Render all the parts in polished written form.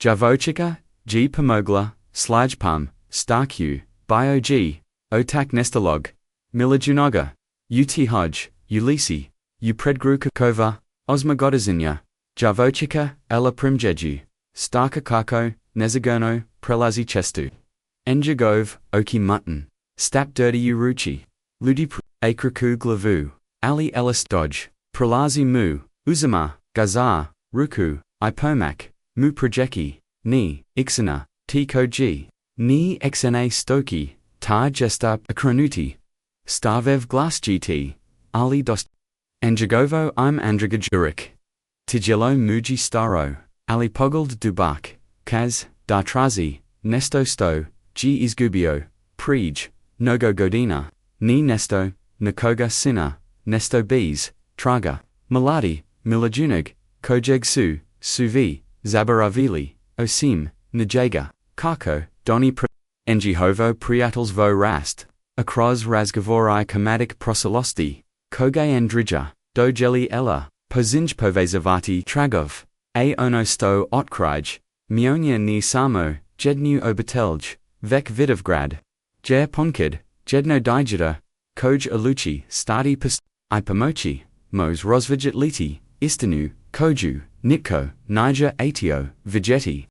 Djevojčica, pomogla, slijepom, starcu, otac nestalog, milijunaša, ulici, predruka, godzina, Djevojčica, primjeju, starca kako, nezagono, prelazi cestu. Njegov, oki mutton, stap dirty ruku, ljudi okreće glavu, ali dodge, prelazi mu, uzima, ruku, pomak, pokreće, ni, istinu, ni xna stoki, ta gesta trenutu, stavev glas gt, ali dost. Njegovo andragojurik. Tijelo muji staro, ali pogled dubak, kaz, trazi, nesto sto, izgubio, prijateljstvo, mnogo godina, ni nesto, nikoga sina, nesto bez, traga, mladi, milijunaša, kojeg suvi, zaboravili, osim, njega, kako, doni njegovo prijateljstvo rast, akroz razgovori kamatik prošlosti, koga drija, dojeli ela, povezivati tragov, ono sto otkriće, mionja ni samo, jednu obitelj, vek vidovgrad, ponkid, jedno dijete, koj ulici, stati pomoći, mos rozvidjet liti, istinu, koju, nitko, niger atio, vidjeti,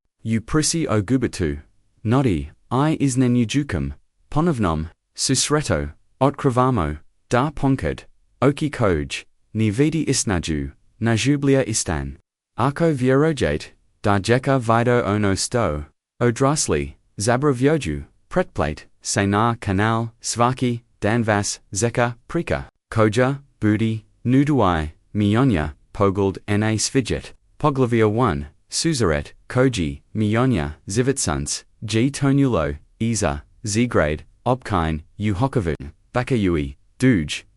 prisi gubitu, nodi, iznenađujem, ponovnom, susreto, otkrivamo, da ponkid, oki koj, ni vidi isnaju, najublja istan. Ako vjerojet, da jeka video ono sto, odrasli, zabravjoju, pretplate, se na kanal, svaki, danvas, zeka, prika, koja, budi, nuduai, milionja, pogled na svidjet, poglavia 1, suzaret, koji, milionja, zivitsans, tonulo, iza, zgrade, obkine, uhokovu, bakayui,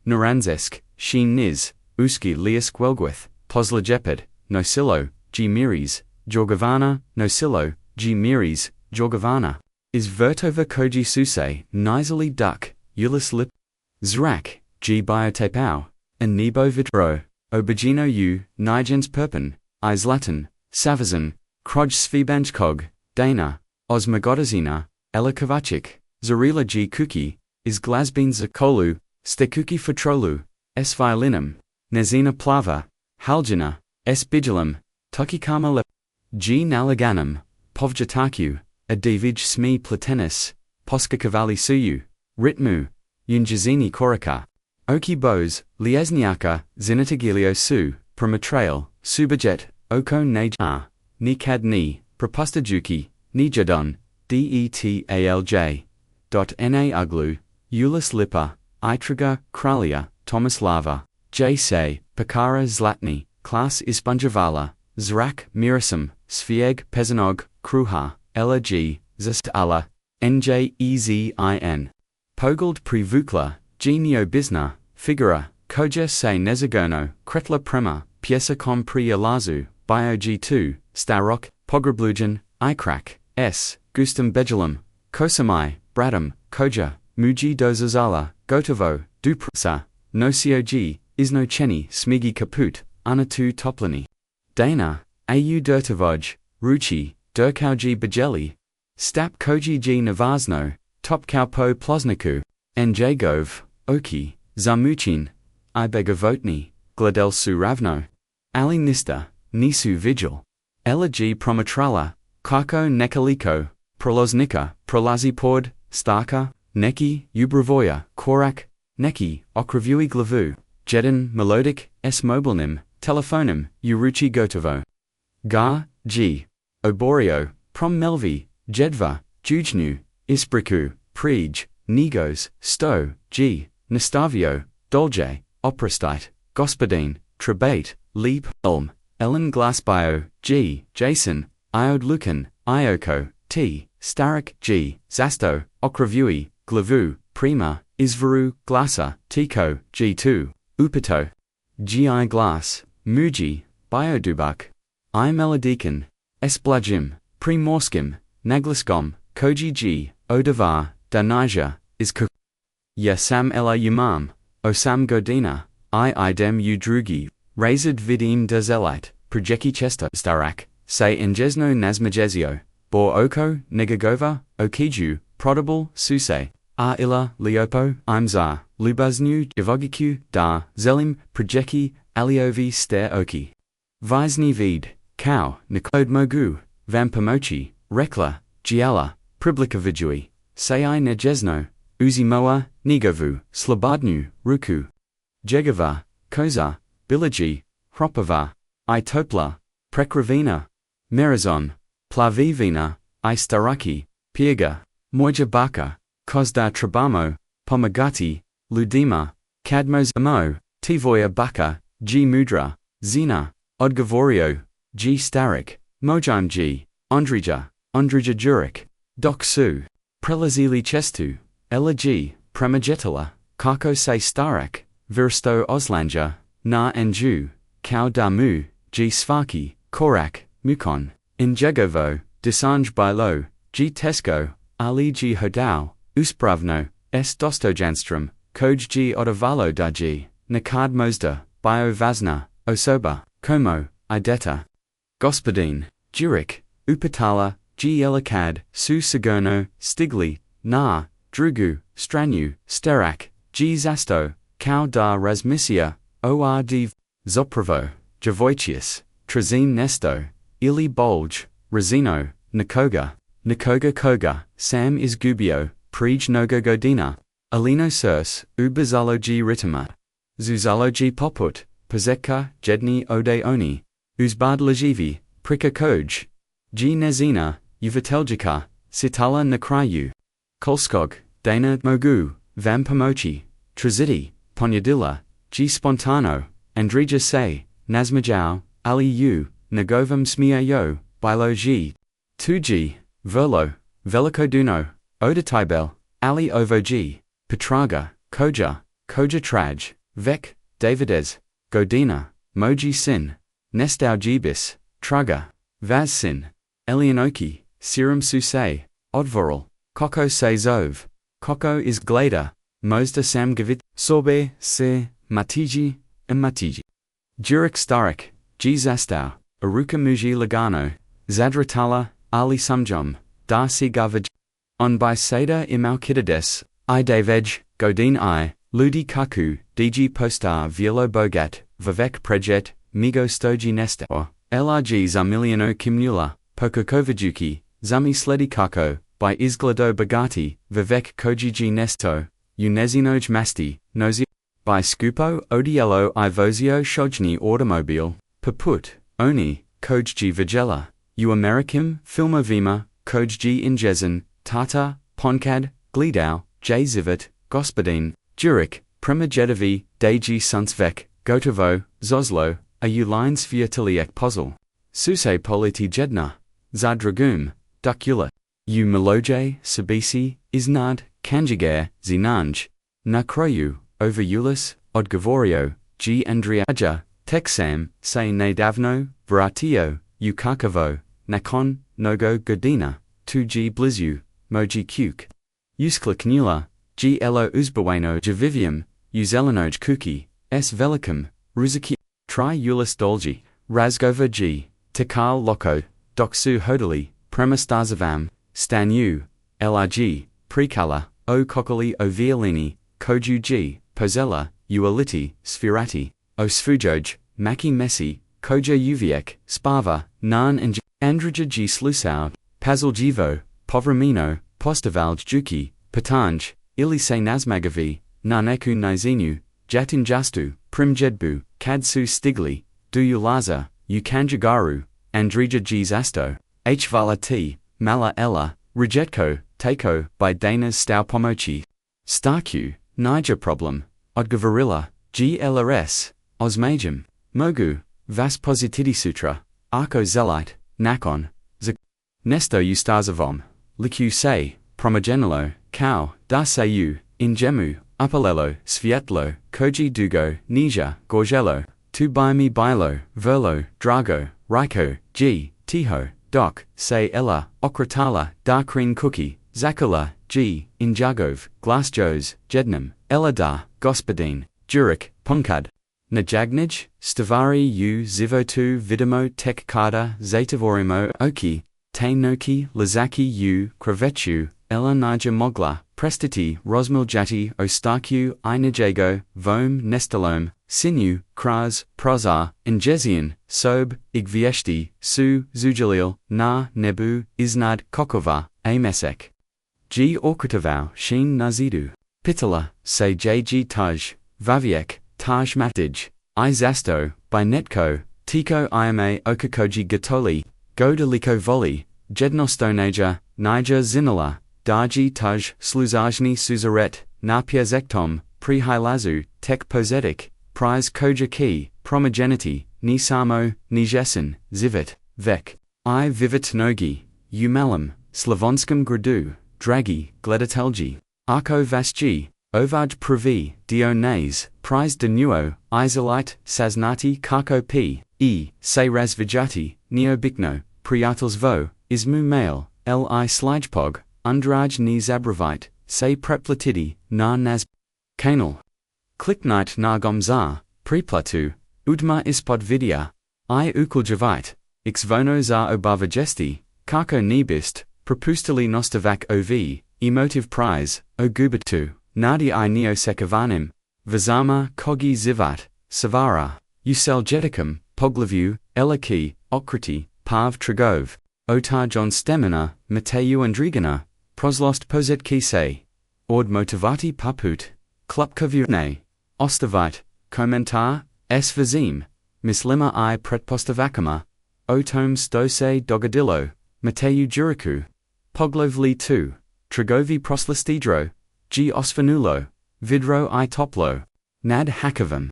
naranzesk, shin niz, uski liask welgwith, poslajepid, nosilo, miris, jorgavana, nosilo, miris, jorgavana. Is vertova koji suse, nizali duk, ulis lip, zrak, biotapau, and nebo vitro, obagino nigens perpen, islatin, savazan, kroj svibanjkog, dana, godzina, elikovacic, zarila kuki, is glazbin zakolu, stekuki fatrolu, violinum, nezina plava, haljina, bijilum, tukikama lep, nalaganum, povjataku, adivij smi platenis, poskakavali suyu, ritmu, unjazini koraka, oki bos, liesniaka, zinatagilio su, promatrail, subajet, oko naja, nikad ni, propustajuki, nijadon, detalj. Na uglu, ulis lipa, itriga, kralia, tomislava, se, pakara zlatni, klas ispanjavala, zrak, mirasum, svieg pezanog, kruha, ela zastala, njezin. Pogled privukla, neobizna, figura, koja se nezagono, kretla prema, piesa com prialazu, bio 2, starok, pograblujan, ikrak, gustum bejilum, kosamai, bradum, koja, muji dozazala, gotovo, duprsa, nosio isno cheni smigi kaput, anatu toplani. Dana, au dirtovoj, ruchi, durkauji bajeli, stap koji navazno, topkau po plosniku, njegov, oki, zamuchin, begovotni, gladel su ravno, ali nista, nisu vigil, ela promatrala, kako nekaliko, proloznika, prolazi pod, starka, neki, ubravoja, korak, neki, okrivui glavu, jedan melodic, mobilnim, telefonim, uruchi gotovo. Oborio, prom melvi, jedva, jujnu, ispriku, prij, negos, sto, nastavio, dolje, oprostite, gospodin, trebate, leap, ellen glasbio, jason, iod lucan, ioko, starik, zasto, okrivui, glavu, prima, izvaru, glasa, tiko, 2, upito, glass, muji, biodubak, melodikan, esplagim, primorskim, nagliskom, koji odavar, danija, is kuk. Sam ela osam godina, idem drugi, razid vidim dezelite, projeki chesta, starak, se enjesno nazmajezio, bor oko, negagova, okiju, probable, suse, a illa, liopo, imzar, lubaznu, Djevojčicu, da, zelim, prijeki, aliovi ster oki. Vizny vid, kao, nikod mogu, vam pomochi, rekla, giala, priblikovidui, se I nejesno, uzi moa, negovu, slobodnu, ruku. Jegova, koza, bilaji, hropava, I topla, prekravina, merazon, plavivina, I staraki, piega, moja baka, kozda trabamo, pomagati, ludima, kadmos amo, tivoya baka, g mudra, zina, odgovorio, g starik, mojim g, ondrija jurik, doksu, prelazili chestu, ela g, premajetala, kako se starak, virsto oslanja, na anju, kao damu, g svaki, korak, mukon, injegovo, disanj bilo, g tesko, ali g hodao, uspravno, s dostojanstrom, koj g odavalo da g, nakad mozda, bio vazna, osoba, como, ideta. Gospodin, jurik, upatala, g elikad, su sigurno, stigli, na, drugu, stranu, sterak, g zasto, kao da razmisia, ord, zopravo, Djevojčica, trazim nesto, ili bolj, razino, nikoga koga, sam izgubio, prij mnogo godina, alino surs, ubazalo g ritama, zuzalo g poput, pozeka, jedni ode oni, uzbad lajivi, prika koj, g nezina, uvateljika, sitala na kraju, kolskog, dana mogu, vam pomochi, traziti, ponyadilla, g spontano, andrija se, nazmajao, ali u, nagovam smiayo, bilo g, 2g, verlo, velikoduno, odatibel, ali ovo g, petraga, koja traj, vek, davides, godina, moji sin, nestalgibis, traga, vaz sin, elianoki, serum suse, odvoral, koko se zov, koko is glada, mozda sam gavit, sorbe, se, matiji, matiji. Jurik starik, g zastau, aruka muji lagano, zadratala, ali sumjum, da si gavaj. On by seda imalkidides, I davaj, godin I, ludi kaku, dg postar vielo bogat, vivek prejet, migo stoji nesta, lrg za milijuno kimnula, pokokovajuki, zami sledi kako, by izglado bagati, vivek kojiji nesto, unezinoj masti, nozi, by skupo odielo I vozio shojni automobile, paput, oni, kojji vagela, u amerikim, filmovima, kojji injezen, tata, ponkad, glidau, j zivit, gospodin, jurik, premajedovi, dg sunsvek, gotovo, zoslo, a u lines viatiliek puzzle, suse politi jedna, zadragum, dukula, u meloje, sabisi, iznad, kanjigare, zinanj, na kroju, overulis, odgovorio, g andriaja, texam, se nedavno, vratio, u kakavo, nakon, nogo godina, 2g blizu, moji kuk. Uskliknula, g elo uzbaweno javivium, uzelenoj kuki, s velicum, ruzaki, tri ulis dolgi, razgova g, tikal loko, doksu hodali, premastazavam, stanu, lrg, prekala, o kokoli o violini, koju g, pozella, ualiti, sfirati, o sfujoj, maki messi, koja uviek, spava, nan and andrija g slusau, pazaljivo, povramino, postavalj juki, patanj, ili se nazmagavi, naneku nizinu, jatinjastu, primjedbu, kadsu stigli, duyulaza, ukanjagaru, andrija g zasto, hvala t, mala ella, rejetko, tako, by danas stau pomochi. Starcu, Niger problem, odgovorila, g lrs, osmajum, mogu, vas positidi sutra, arko zelite, nakon, nesto ustazavom, liku se, promogenilo, kao, da seju, injemu, upalelo, svietlo, koji dugo, nija, gorgelo, tu mi bilo, verlo, drago, riko, g, tiho, dok, se ella, okratala, darkrin cookie, zakula, g, injagov, glasjos, jednam, ella da, gospodin, jurik, punkad. Najagnij, stavari u zivotu vidimo tek kada zatavorimo oki, tainoki lazaki u krevechu, ela naja mogla, prestiti rozmiljati ostaku I najego, vom nestalom, sinu, kraz, prozar, injezian, sob, igvieshti, su, zujalil, na, nebu, iznad, kokova, amesek. G orkutavau shin nazidu. Pitala, say jg taj, vaviek, taj matij, I zasto, by netko, tiko ima okakoji gatoli, godaliko voli, jednostonaja, niger zinala, darji taj sluzajni suzaret, napiezektom, prihilazu, tek pozetic, prize koja ki, promogenity, ni samo, ni jessen, zivit, vek, I vivit nogi, umalam, slavonskom gradu, dragi, gledatelji, arko vasji, ovaj pravi, dionase, prize de nuo, isolite, saznati kako p, se razvijati, neobikno, prijateljstvo, izmu male, li slijepog, undraj ni zabravite, se preplatiti, na naz, kanal. Kliknite na gomza, priplatu, udma ispod videa, I ukuljavite, xvono za obavajesti, kako nibist, propustili nostavak ov, emotive prize, ogubatu, nadi I neosekavanim, vazama kogi zivat, savara, useljeticum, poglavu, elaki, okriti, pav trigov, otajon stemina, mateju andrigana, proslost pozetki se, ord motivati paput, klupkavune, ostavite, komentar, s vazim, mislima I pretpostavakama, otom stose dogadillo, mateju juriku, poglovli tu, trigovi proslistidro, g osvanulo, vidro I toplo, nad hakavam.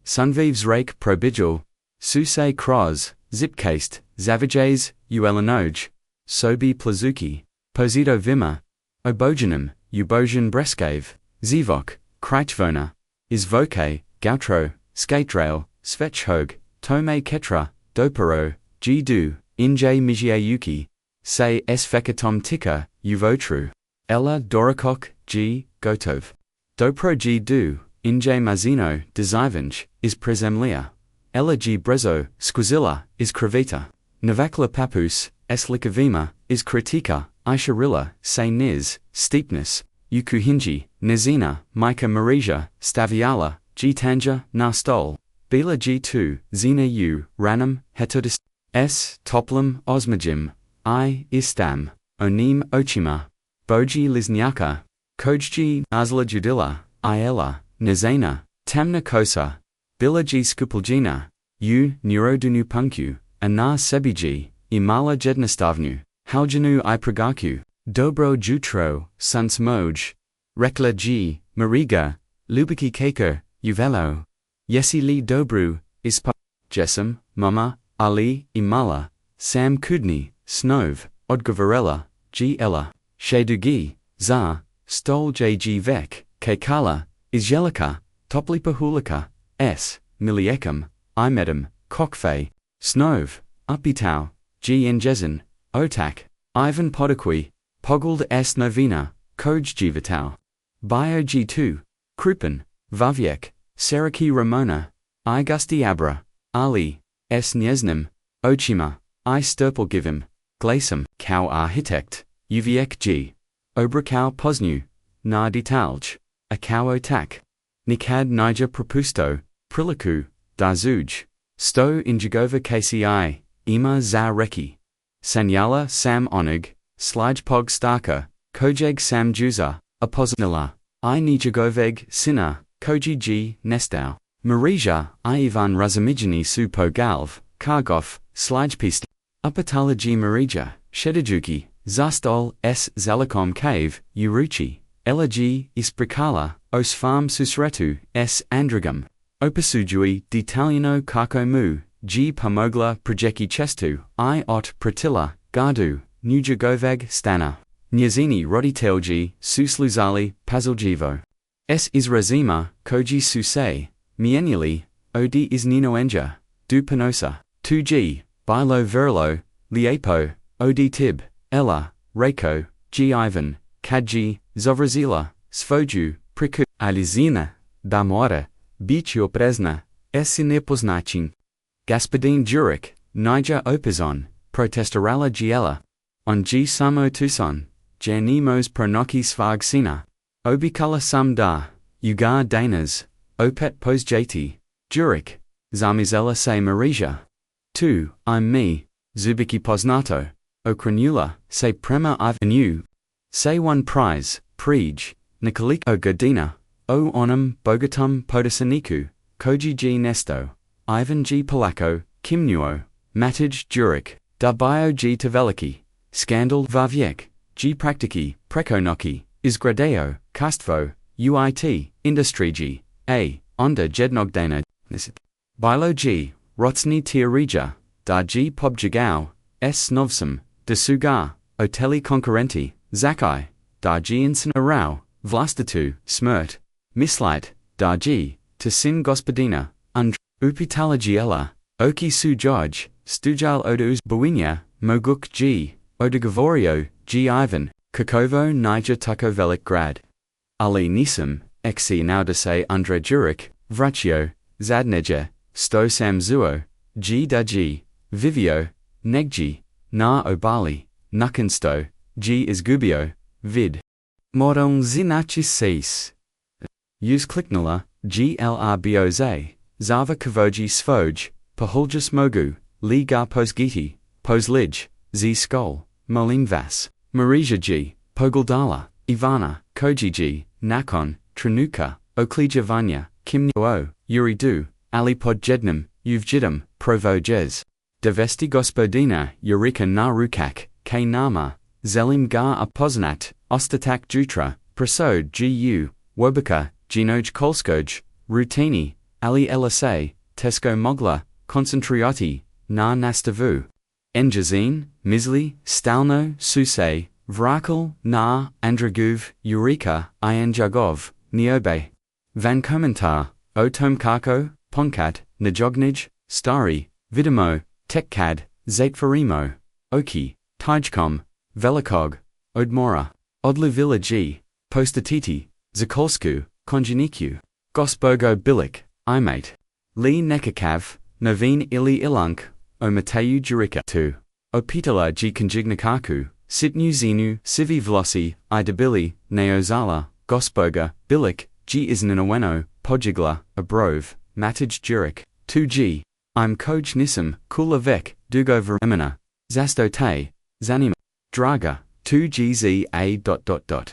Sunvives rake probijal, suse kros, zipcased, zavages, uelinoj, sobi plazuki, posito vima, obogenum, ubogen breskave, zivok, kreichvona, izvoke, gautro, skatrail, svechhog, tome ketra, dopero, g-du, inje mijiayuki, se s fekatom tika, uvotru, ella dorakok, g, gotov. Dopro g-du, inje mazino, dezivanj, is prezemlia. Ella g brezo, squizilla, is kravita. Navakla papus, s likavima, is kritika, isharilla, se niz, steepness, ukuhinji, nizina, mika marija, staviala, g tanja, na stol. Bila g2, zina u, ranum, hetodist, s, toplum, osmagim, I, istam, onim ochima, boji liznyaka, kojji, azla judilla, iela, nizena, tamna kosa, bila g skupuljina, u, neurodunu punku, ana sebiji, imala jednastavnu, haljanu I pragaku, dobro jutro, suns moj, rekla g, mariga, lubiki kaker, uvelo, yesi li dobru, ispa, jesam, mama, ali, imala, sam kudni, snov, odgovarela, g ella, shedugi, za, stol jg vek, kekala, izjelika, toplipa hulika, s, miliekam, imedum, kokfe, snov, upitau, g injezen, otak, Ivan podakwi, poguld s novina, koj jivitau, bio g2, krupen, vaviek, seraki ramona, I gusti abra, ali, s nieznim, ochima, I sturpelgivim, glasem, kau architect, uviek g, obrakau posnu, na detalj, a kau otak, nikad nija propusto, priliku, dazuj, sto injigova kci, ima za reki, sanyala sam onig, slijepog starka, kojeg sam juza, apoznila, I nijagoveg sina, koji g, nestau, marija, I ivan razamijani su pogalv, kargov, slijepist, upatala g marija, shedajuki, zastol, s zalakom cave, uruchi, ela g, isprikala, os farm susretu, s andragum, opasujui, d'italiano kako mu, g pomogla projeki chestu, I ot pratilla, gardu, nujagoveg stana, njezini roditelji, susluzali, paziljivo. S izrazima, koji suse, mienuli, od izninoenja, du penosa, 2g, bilo verlo, liepo, od tib, ella, reko, g ivan, kadji, zovrazila, svoju, priku, alizina, damora, bicio presna, S nepoznachin. Gospodin Jurek, Niger opizon, protestorala giela. On G samo tucson, janimos pronoki svag sina. Obikala sam da, ugar danas, opet posjeti, Jurek, zamizela se marija. 2. I'm me, Zubiki poznato, okrenula, se prema I've new. Say one prize, prij, Nikolik o godina, o onum bogatum podasaniku, koji g nesto, Ivan g polako, kimnuo, matij Jurek, da bio g taveliki, scandal vaviek, g praktiki, prekonoki, izgradeo, kastvo, uit, industriji, a, onda jednogdana, bilo g, rotsni tiarija, da g pobjigao, s novsum, de sugar, oteli konkurenti, zakai, da g insin arau, vlastitu, smrt, mislight, da g, to sin gospodina, upitalagiela, oki su George, stujal odus buinia, moguk g, odegavorio, g Ivan, kakovo Niger tukovelik grad. Ali nisam, xi naudase Andre Jurek, vrachio, zadneje, sto sam zuo, g da g, vivio, negji, na obali, nukensto, g izgubio, vid. Moron zinachis seis. Use kliknula, glrboz, zava kavoji svoj, pohuljas mogu, li gar posgiti, poslij, z skol, molimvas, marija g, pogaldala, ivana, koji g, nakon, trenutka, oklija vanya, kimnuo, yuri du, alipod jednum, uvjidum, provo jez. Devesti gospodina, eureka na rukak, k nama, zelim gar apoznat, ostatak jutra, prasod gu, wobika, genoj kolskoj, rutini, ali elase, tesko mogla, koncentrioti, na nastavu. Enjazin, misli, stalno, suse, vrakal, na, andraguv, eureka, ianjagov, niobe. Van komentar, otomkako, ponkat, najognij, stari, vidimo, tekkad, zaitfarimo, oki, tijkom, velikog, odmora, odluvila g, postatiti, zakolsku, konjaniku, gosbogo bilik, imate. Li nekakav, novin ili ilank, o mateju jurika 2. Opitala g konjignikaku, sitnu zinu, sivi vlosi, idabili, neozala, gosboga, bilik, g isninaweno, pojigla, abrov, matij jurik, 2g. I'm koj nisam, kula vek, dugo verimina, zasto te, zanima, draga, 2gz a.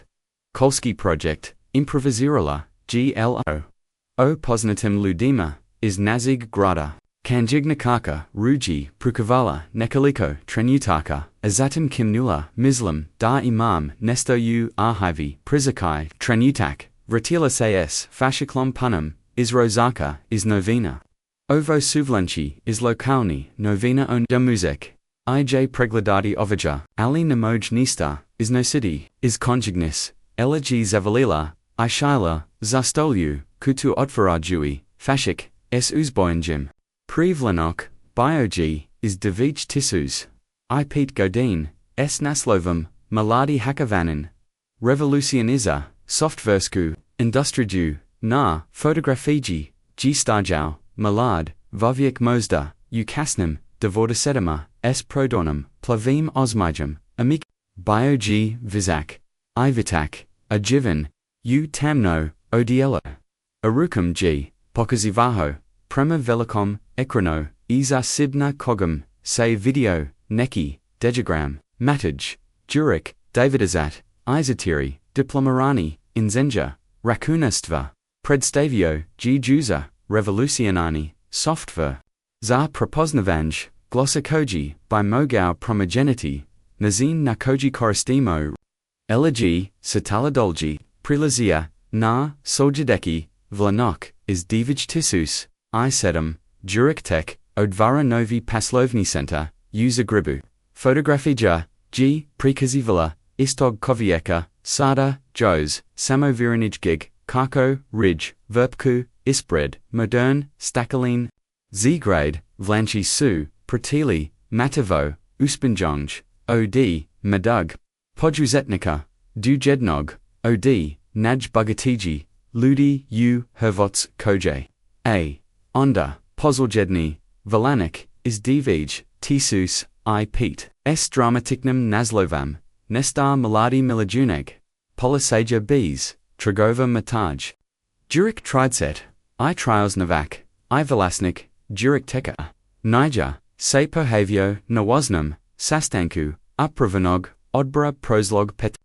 Kolski project, improvizirala, glo. O poznatim ludima, is nazig grada, kanjignikaka, ruji, prukavala, nekoliko, trenutaka, azatim kimnula, mislam, da imam, nesto u, arhivi, prizakai, trenutak, vratila s, fashiklom punum, izrozaka, is novena. Ovo suvlanchi, is lokalni, novena on damuzek, ij pregledati ovaja, ali namoj nista, is nosidi, is conjugnis, elegi zavalila, ishila, zastolju, kutu otvarajui, fashik, s uzboinjim. Privlanok, biogi, is devich tissus, ipet godin, s naslovum, maladi hakavanin. Revolucioniza, softversku, industriju, na, fotografiji, g stajau, malad, vaviek mozda, ukasnim, devordasedema, s prodornum, plavim osmijum, amik, biogi, vizak, ivitak, ajivan, u tamno, odielo. Arukam g, pokazivaho, prema velikom, ekrano, iza sibna kogum, say video, neki, dejagram, matij, jurek, davidazat, izatiri, diplomarani, inzenja, rakunastva, predstavio, g juza, revolucionani, software. Za propoznavanj, glossakoji, by mogao promogenity, nazin na koji koristimo. Elegi, sataladolji, prilazia, na, soljadeki, vlanok, is divij tissus, I sedum, juriktek, odvara novi paslovni center, user gribu. Fotografija, g, prikazivala, istog kovieka, sada, jos, samovirinij gig, kako, rij, verpku, ispred, modern, stakalin. Z-grade, vlanchi su, pratili, mativo, uspinjonj, od, madug. Pojuzetnika, du jednog, od, naj bugatiji, ludi, u, hervots, koje. A. onda, pozorjedni, valanik, is divij, tisus, I Pete, s dramatiknum naslovam, nestar miladi milijuneg, polisaja bees, tragova mataj. Jurik tridset, I trials navak, I velasnik, jurik teka, Niger, se pohavio, nawasnum, sastanku, upravenog, odbra proslog pet.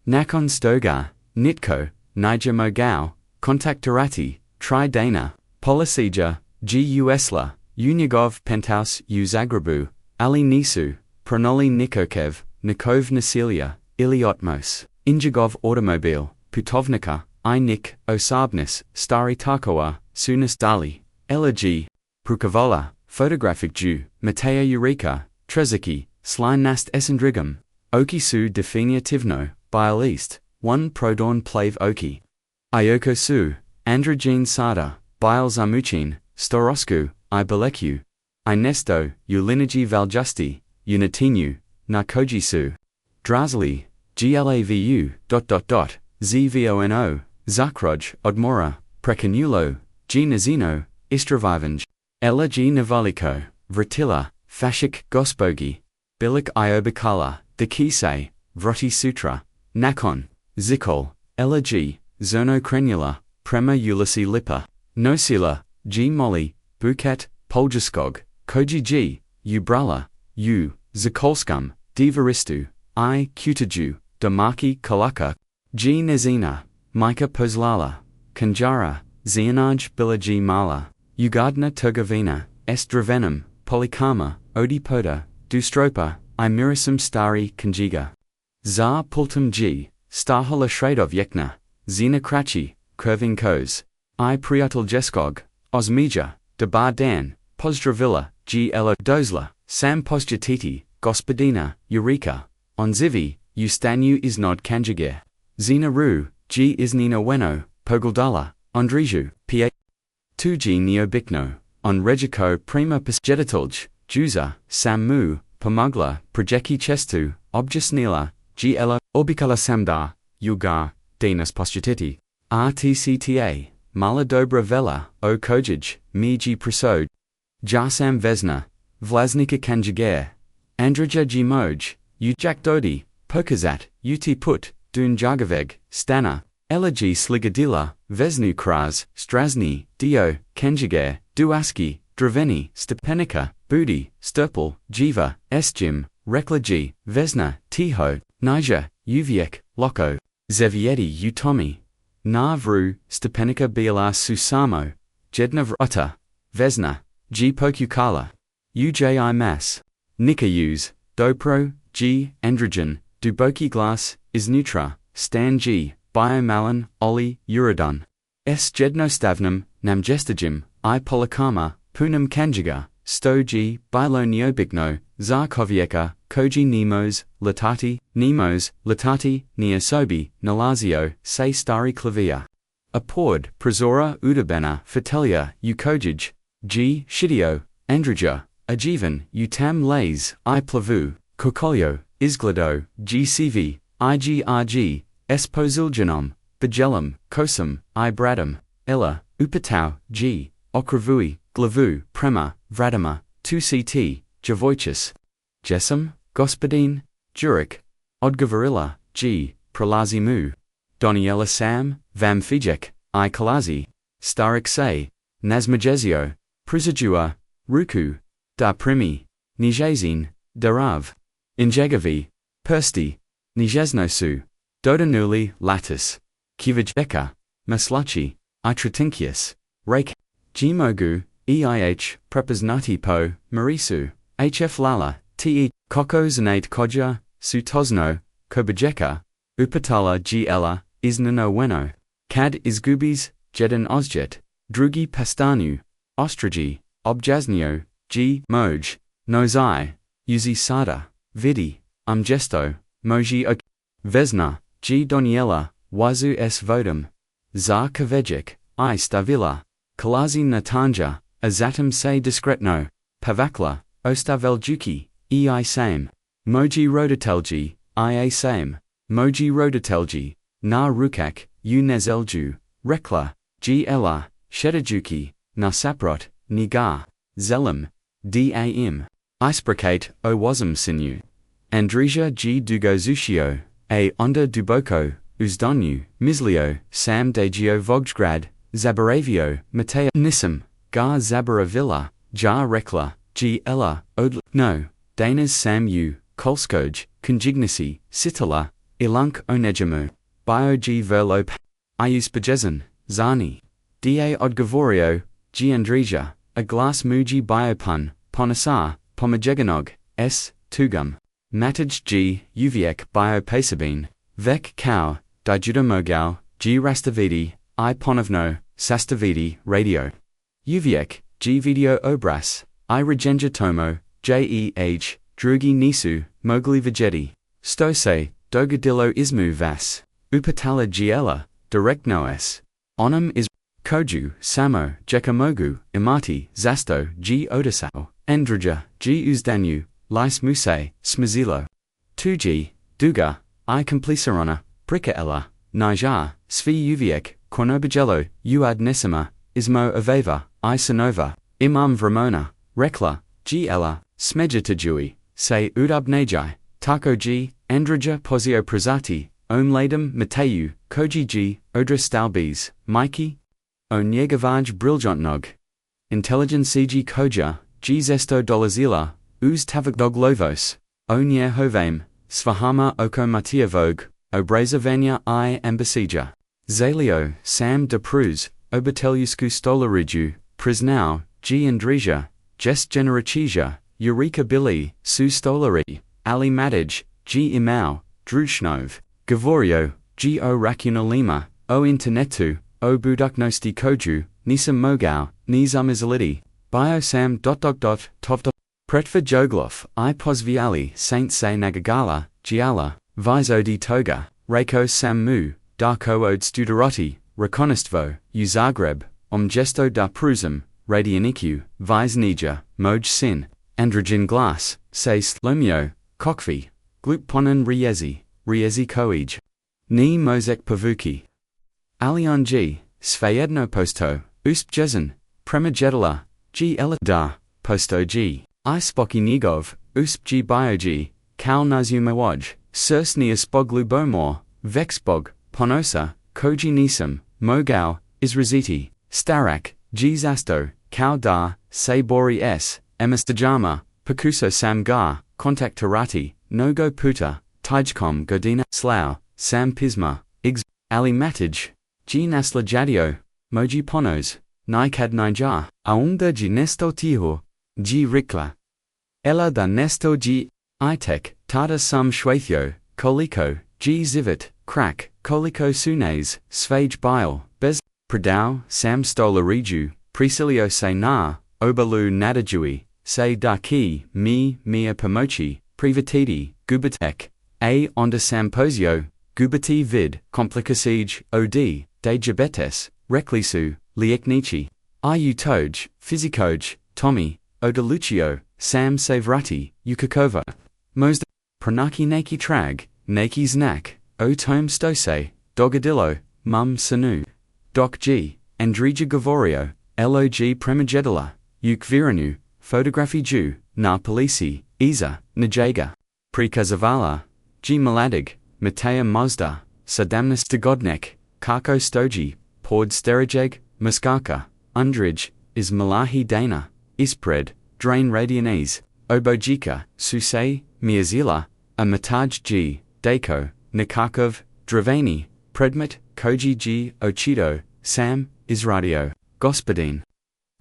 Nakon stoga, nitko, Niger mogao, kontaktarati, tri dana, polisija, gusla, unigov penthouse u Zagrebu, ali nisu, pronoli nikokev, nikov nasilia, iliotmos, injigov automobil, putovnika, I nik, osabnis, stari tarkoa, sunas dali, elegy, prukavola, photographic Jew, Matea Eureka, Treziki, Slin nast esendrigum, Oki su definitivno, bile east, 1 prodorn plave oki. Ioko su, androgen sada, bile zamuchin, storosku, I beleku. I nesto, ulinaji valjusti, unitinu, narkoji su. Drazli, glavu, zvono, zakroj, odmora, prekanulo, g nazino, istravivanj. Elegy Navaliko, Vratila, Fashik Gospogi, Bilik Iobakala, Dakise, Vroti Sutra, Nakon, Zikol, Elegy, Zerno Crenula, Prema Ulisi Lipa, Nosila, G Molly, Buket, Poljaskog, Koji G, Ubrala, U, Zikolskum, Divaristu, I Kutaju, Damaki Kalaka, G Nezina, Mika Pozlala, Kanjara, Zianaj Bilaji Mala. Ugardna Turgovina, Estravenum, Polykarma, Odipoda, Dustropa, Imirisum stari Conjiga. Zar Pultum G, Starhola Shradov Yekna, Zina Krachi, Curving Kos, I Priatel Jeskog, Osmija, Debar Dan, Pozdravilla, G Elo Dozla, Sam Postjatiti, Gospodina, Eureka, Onzivi, Ustanu Iznod Kanjigir. Zina Ru, G Isnina Weno, Pogaldala, Ondriju, Pa. 2G Neobikno, on Regico Prima Pasjeditolj, Juza, Samu, Pomogla, Projeki Chestu, Objasnila, Gelo, Orbicala Samdar, Yugar, Dinas Postutiti, RTCTA, Mala Dobra Vela, O Kojij, Miji Prisod, Jarsam Vesna, Vlasnika Kanjiger, Andrija G Moj, Ujak Dodi, Pokazat, Ut Put, Dun Jagaveg, Stana, Elegy Sligadila, Vesnu Kraz, Strazni, Dio, Kenjiger, Duaski, Draveni, Stepanica, Budi, Sturpel, Jiva, Esjim, Reklaji, Vesna, Tiho, Niger, Uviek, Loko, Zevieti Utomi, Navru, Stepanica Biala Susamo, Jedno Uta, Vesna, G Pokukala, Uji Mas, Nikayus, Dopro, G, Androgen, Duboki Glass, Isnutra, Stan G, Biomalan, Oli, Uridon. S. Jednostavnum, Namjestajim, I Polykarma, Punam Kanjiga, Stoji, Bilo Neobigno, Zarkovieka, Koji Nemos, Latati, Neosobi, Nalazio, Se Stari Clavia. Apord, Prazora, Udabena, Fatelia, Ukojij, G. Shidio, Andrija, Ajivan, Utam Lays, I Plavu, Kokolio, Izglado, GCV, IGRG, Espoziljanom, Bajelam, Kosum, I Bradam, Ella, Upatau, G, Okravui, Glavu, Prema, Vradima, 2CT, Djevojčica, Jesam, Gospodin, Jurik, Odgovorila, G, Prolazimu, Doniela Sam, Vam Fijek, I Kalazi, Starik Se, Nazmajezio, Prizajua, Ruku, Da Primi, Nijazin, Darav, Injegavi, Persti, Nijaznosu, Dodanuli, Latis, Kivajeka, Maslachi, Itratinkius, Rake, Gmogu, EIH, Prepoznati po, Marisu, HF Lala, TE, Koko Zanate Koja, Sutosno, Kobajeka, Upatala Gla, Iznano Weno, Kad Izgubis, Jedan Ozjet, Drugi Pastanu, Ostragi, Objaznio, G. Moj, Nozai, Uzi Sada, Vidi, Umgesto, Moji Ok, Vesna, G. Doniela, Wazu S. Vodum, Zar Kavejik, I. Stavila, Kalazi Natanja, Azatum Se Discretno, Pavakla, Ostaveljuki, EI Same, Moji Rodatelji, IA Same, Moji Rodatelji, Na Rukak, U Nezelju, Rekla, G. Ella, Shedajuki, Na Saprot, nigar, zelim, dam, ispracate o wasm sinu. Andrija g dugo zushio, a onda duboko, uzdonyu, mislio, sam de Djevojčgrad, zaboravio, Mateo nisam, gar zaboravila, jar rekla, g ella, odl, no, danas sam u, kolskoj, konjignisi, sitala, ilunk onejemu, bio g verlo I uspajesan, zani, da odgovorio, g Andrija, a glass muji biopun, ponasar, pomajeganog, s, tugum, mataj g, uviek bio pasabine, vek cow, dijudomogao, g rastavidi, I ponovno, sastavidi, radio. Uviek, g video obras, I regenja tomo, jeh, drugi nisu, mogli vegeti, stose, dogadillo izmu vas, upatala giela, direct noes. Onum is koju, samo, jekamogu, imati, zasto, g odasao, andrija, g uzdanu, lis muse, smazilo. 2g, duga, I complisarona, prikaela, nijar, svi uviek, kornobagello, uad nesima, ismo aveva, I sanova, imam vramona, rekla, g ella, smejatajui, say udabnajai, tako g, andrija pozio prasati, ladem Mateju, koji g, odra stalbes, Mikey, o njegovaj briljontnog. Intelligenci g koja, g zesto dolazila, uz tavak doglovos, o njehovame, svahama oko matiavog, obrazovanja I ambasija. Zalio, sam de pruz, obateljusku stolariju, priznao, g Andrija, jest generachija, eureka bili, su stolari, ali mataj, g imao, drushnov. Govorio, g o rakunolima, o internetu, o buduknosti koju, nisam mogao, nizam izaliti, bio sam ... tovdo, pretva joglof, I pozviali, saint se nagagala, giala, vizodi toga, rako sam mu, darko od studeroti, rekonostvo, u Zagreb, gesto da pruzum, radioniku, viz nija, moj sin, androgen glass, se slomio, kokvi, glupponen riezi koji. Ni mozek pavuki. Alion g, svejedno posto, uspjezen, premajedala, g ela da, posto g, I spoki njegov, g bio g, kal nazumewaj, surs ni spoglu bomor, vexbog, ponosa, koji nisam, mogao, izraziti, starak, g zasto, kal da, se bori s, emastajama, pakuso sam gar, kontaktarati, nogo puta, Tijkom godina, slow, sam pisma, igs, ali mataj, g naslajadio, moji ponos, nikad nijar, aunda g nesto tiho, g rikla. Ella da nesto g, itek, tada sum shwathio, koliko, g zivit, crack, koliko sunes, svage bile, bez, pradao, sam stolariju, prisilio se na, obalu nadajui, se da ki, mia pomochi, privatidi, gubatek. A onda samposio, gubati vid, complicasij, od, de diabetes, reclisu, lieknici, iu toj, physicoj, Tommy, odalucio, sam savrati, ukakova. Mosda, pranaki neki trag, neki znak, o tom stose, dogadillo, mum sanu. Doc g, Andrija Govorio, log premajedala, ukviranu, fotografi ju, na polisi, iza, najega. Prikazavala. G Maladig, Matea Mazda, Sadamnas Dogodnek, Kako Stoji, Pord Sterajeg, Muskaka, Undrij, Is Malahi Dana, Ispred, Drain Radionese, Obojika, Susei, Miazila, A Mataj G, Dako, Nikakov, Dravani, Predmet, Koji G, Ochido, Sam, Isradio, Gospodin.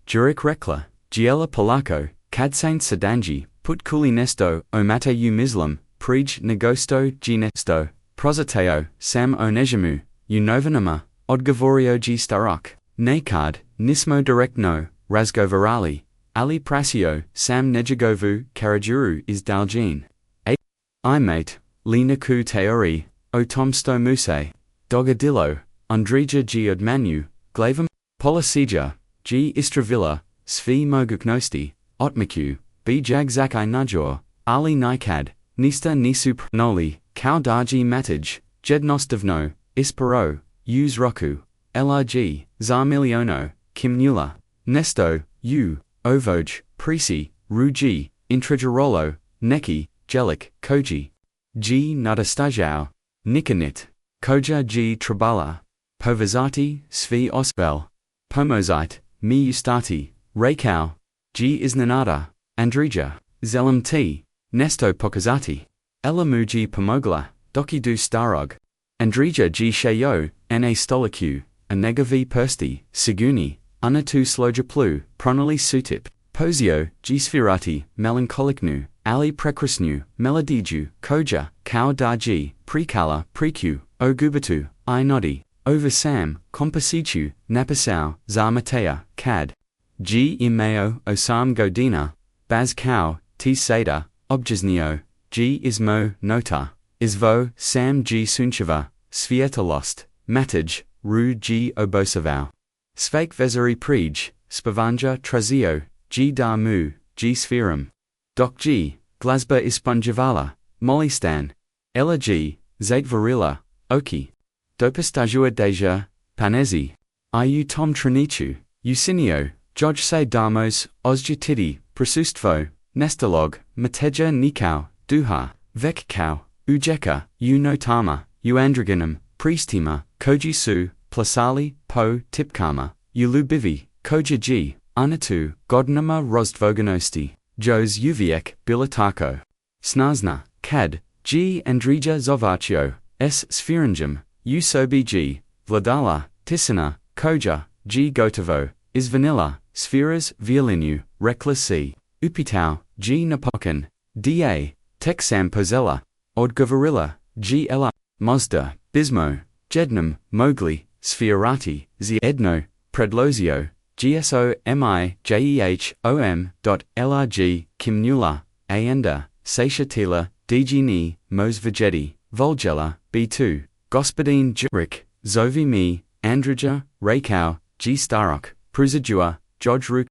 Jurik Rekla, Giela Polako, Kadsain Sadanji, Put Kuli Nesto, Omate U Mislam, Prij Negosto Ginesto, Prosateo, Sam Onejemu, Unovanama, Odgovorio G Starok, Nakad, Nismo Direktno, Razgovarali, Ali Prasio, Sam Nejagovu, Karajuru is Daljin. I mate, Lina Ku Teori, O Tomsto Muse, Dogadillo, Undrija G Odmanu, Glavam, Polisija, G Istravilla, Svi Moguknosti, Otmaku, B Jagzakai Najor, Ali Nikad, Nista Nisu Pranoli, Kau Daji Mataj, Jednostovno, Isparo, Use Roku, LRG, Zar Miliono, Kim Nula, Nesto, u, ovoj, prisi, ruji, intragerolo, neki, jelik, koji. G nadastajao, nikanit, koja g trabala, povazati, svi osvel, pomozite, mi ustati, rakau, g iznenada, andrija, zelam t, nesto pokazati, elamuji pomogla, doki du starog, andrija g shayo, na stoliku, anega v persti, siguni, anatu slojaplu, pronali sutip, posio, g svirati, melancholicnu, ali prekrisnu, melodiju, koja, kau da g, prekala, preku, o gubatu, I nodi, over sam, compasichu, napasau, za matea, cad. G imeo, osam godina, baz kau, t seda, objesnio, g ismo, nota, isvo, sam g suncheva, svietalost, matage, ru g obosavau. Svake vezeri prij, spavanja trazio, g da mu, g spherum. Doc g, glazba isponjavala, molistan, ella g, zait varila, oki. Dopestajua deja, panezi. Iu tom trinichu, usinio, joj se damos, ozjatidi, prasustvo, nestalog, mateja nikau, duha, vek kau, ujeka, notama, andraganum, priestima, koji su, plasali, po, tipkama, ulubivi, koja g, anatu, godnama rozdvoganosti, jos uviek, bilatako. Snazna, cad, g andrija zovacio, s spherangem, usobi g, vladala, tisana, koja, g gotovo, is vanilla, spheres, violinu, reckless c, upitau, g napokan, da, texam pozella, odgovarilla, g ella, Mazda, bismo, jednum, mogli, spherati, z edno, predlozio, gso mi jehom. Lrg, kimnula, aenda, satiatila, dgni, mos vegeti, volgella, b2, gospodin jurik, zovi mi, andrija, rakau, g starok, pruzajua, jodruk.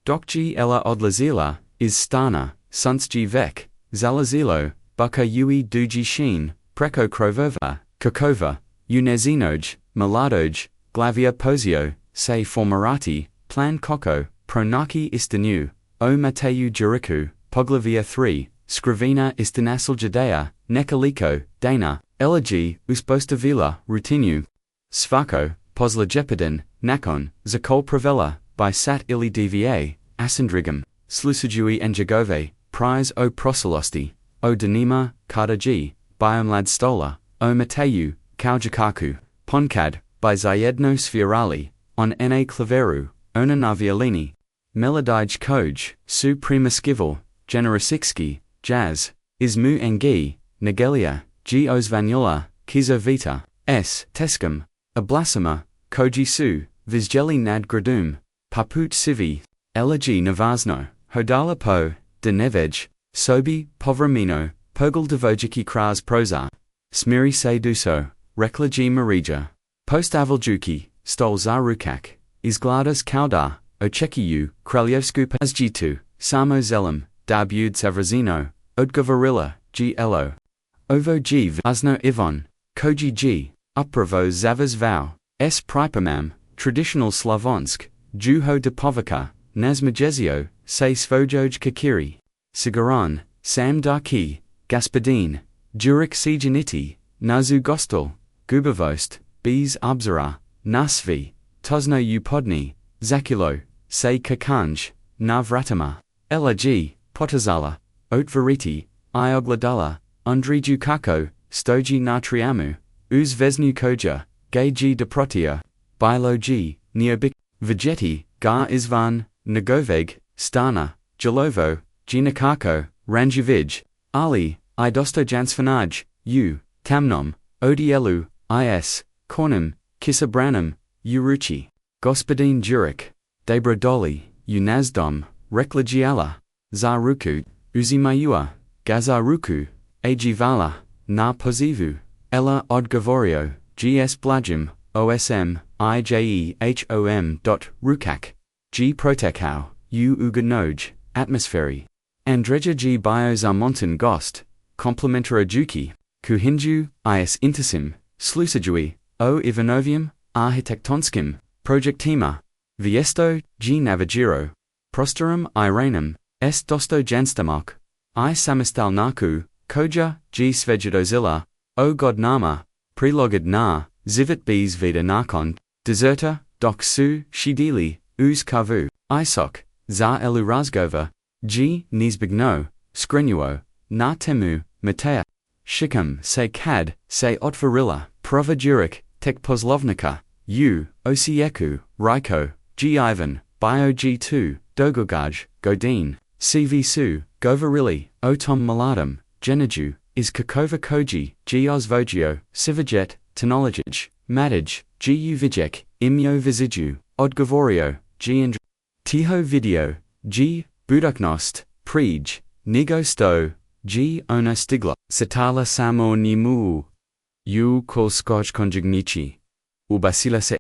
Doc g ella odlazila, is stana, sunts g vek, zalazilo, buka ui duji sheen, preko krovova, kokova, unezinoj, maladoj, glavia posio, se formarati, plan koko, pronaki istinu, o mateju juriku, poglavia 3, skrivena istinasil jadea, nekaliko, dana, elegy, uspostavila, rutinu, svako, pozlajepidin, nakon, zakol pravela, by sat ili dva, asindrigam, slusujui enjagove, prize o prošlosti, o danima, kada g, biomlad stola, o mateju, kaujakaku, ponkad, by jedno svirali, on na klaveru, ona na violini, melodij koj, su prima skival, generosixki, jazz, izmu engi, negelia, g ozvanyola, kizo vita, s, teskum, ablasima, koji su, vizjeli nad gradum, paput sivi, elegy navazno, hodala po, denevej, sobi, povramino, pogl Djevojčiki kraz proza, smiri se duso, reklaji marija, postavaljuki, stol za rukak, izgladas kauda, očekiju, kraljevsku pazjitu, samo zelam, da bud savrazino, odgovarilla, g elo. Ovo g vazno ivon, koji g, upravo zavaz vau, s pripamam, traditional Slavonsk, juho de povaka, nazmajezio, se svojoj kakiri, sigaran, sam darki, gaspadin, jurik sijaniti, nazu gostel, gubavost, bez obzara, nasvi, tosno upodni, zakilo, se kakanj, navratama, leg, potazala, otvariti, iogladala, undriju kako, stoji natriamu, uz vesnu koja, geji deprotia, bilo g, neobik, vegeti, ga izvan, negoveg, stana, jelovo, ginakako, ranjivij, ali, I dostojansvanaj, u, tamnom, odielu, is, kornum, kisabranum, uruchi, gospodin jurik, debrodoli, unazdom, reklagiala, za ruku, uzimayua, gaza ruku, ajivala, na pozivu, ella odgovorio, gs blajim, osm, ijehom. Rukak, g protekau, u uganoj, atmosferi, andreja g biozamontan gost, komplementarajuki, kuhinju, is intersim, slusajui, o ivanovium, architektonskim, projectima, Viesto, G navigiro, prosterum Iranum, S dosto janstamok, I samistal naku, koja, G svejedozilla, O god nama, prelogid na, zivit bs vida nakon, deserta, dok su, shidili, uz kavu, isok, za elu razgova, G nizbigno, skrenuo, na temu, matea, shikam se kad, se otvarilla, prova jurik, tek poslovnika, u, osieku, riko, G Ivan, bio G2, dogogaj, godin, CV su, govarili, o tom maladum, geniju, is kakova koji, G ozvogio, sivajet, tenologij, madij, Gu vijek, imyo visiju, odgovorio, G and tiho video, G, buduknost, prij, nego sto, G ona stigla, satala samo nimu, u kol skoj konjugnici, ubasila se,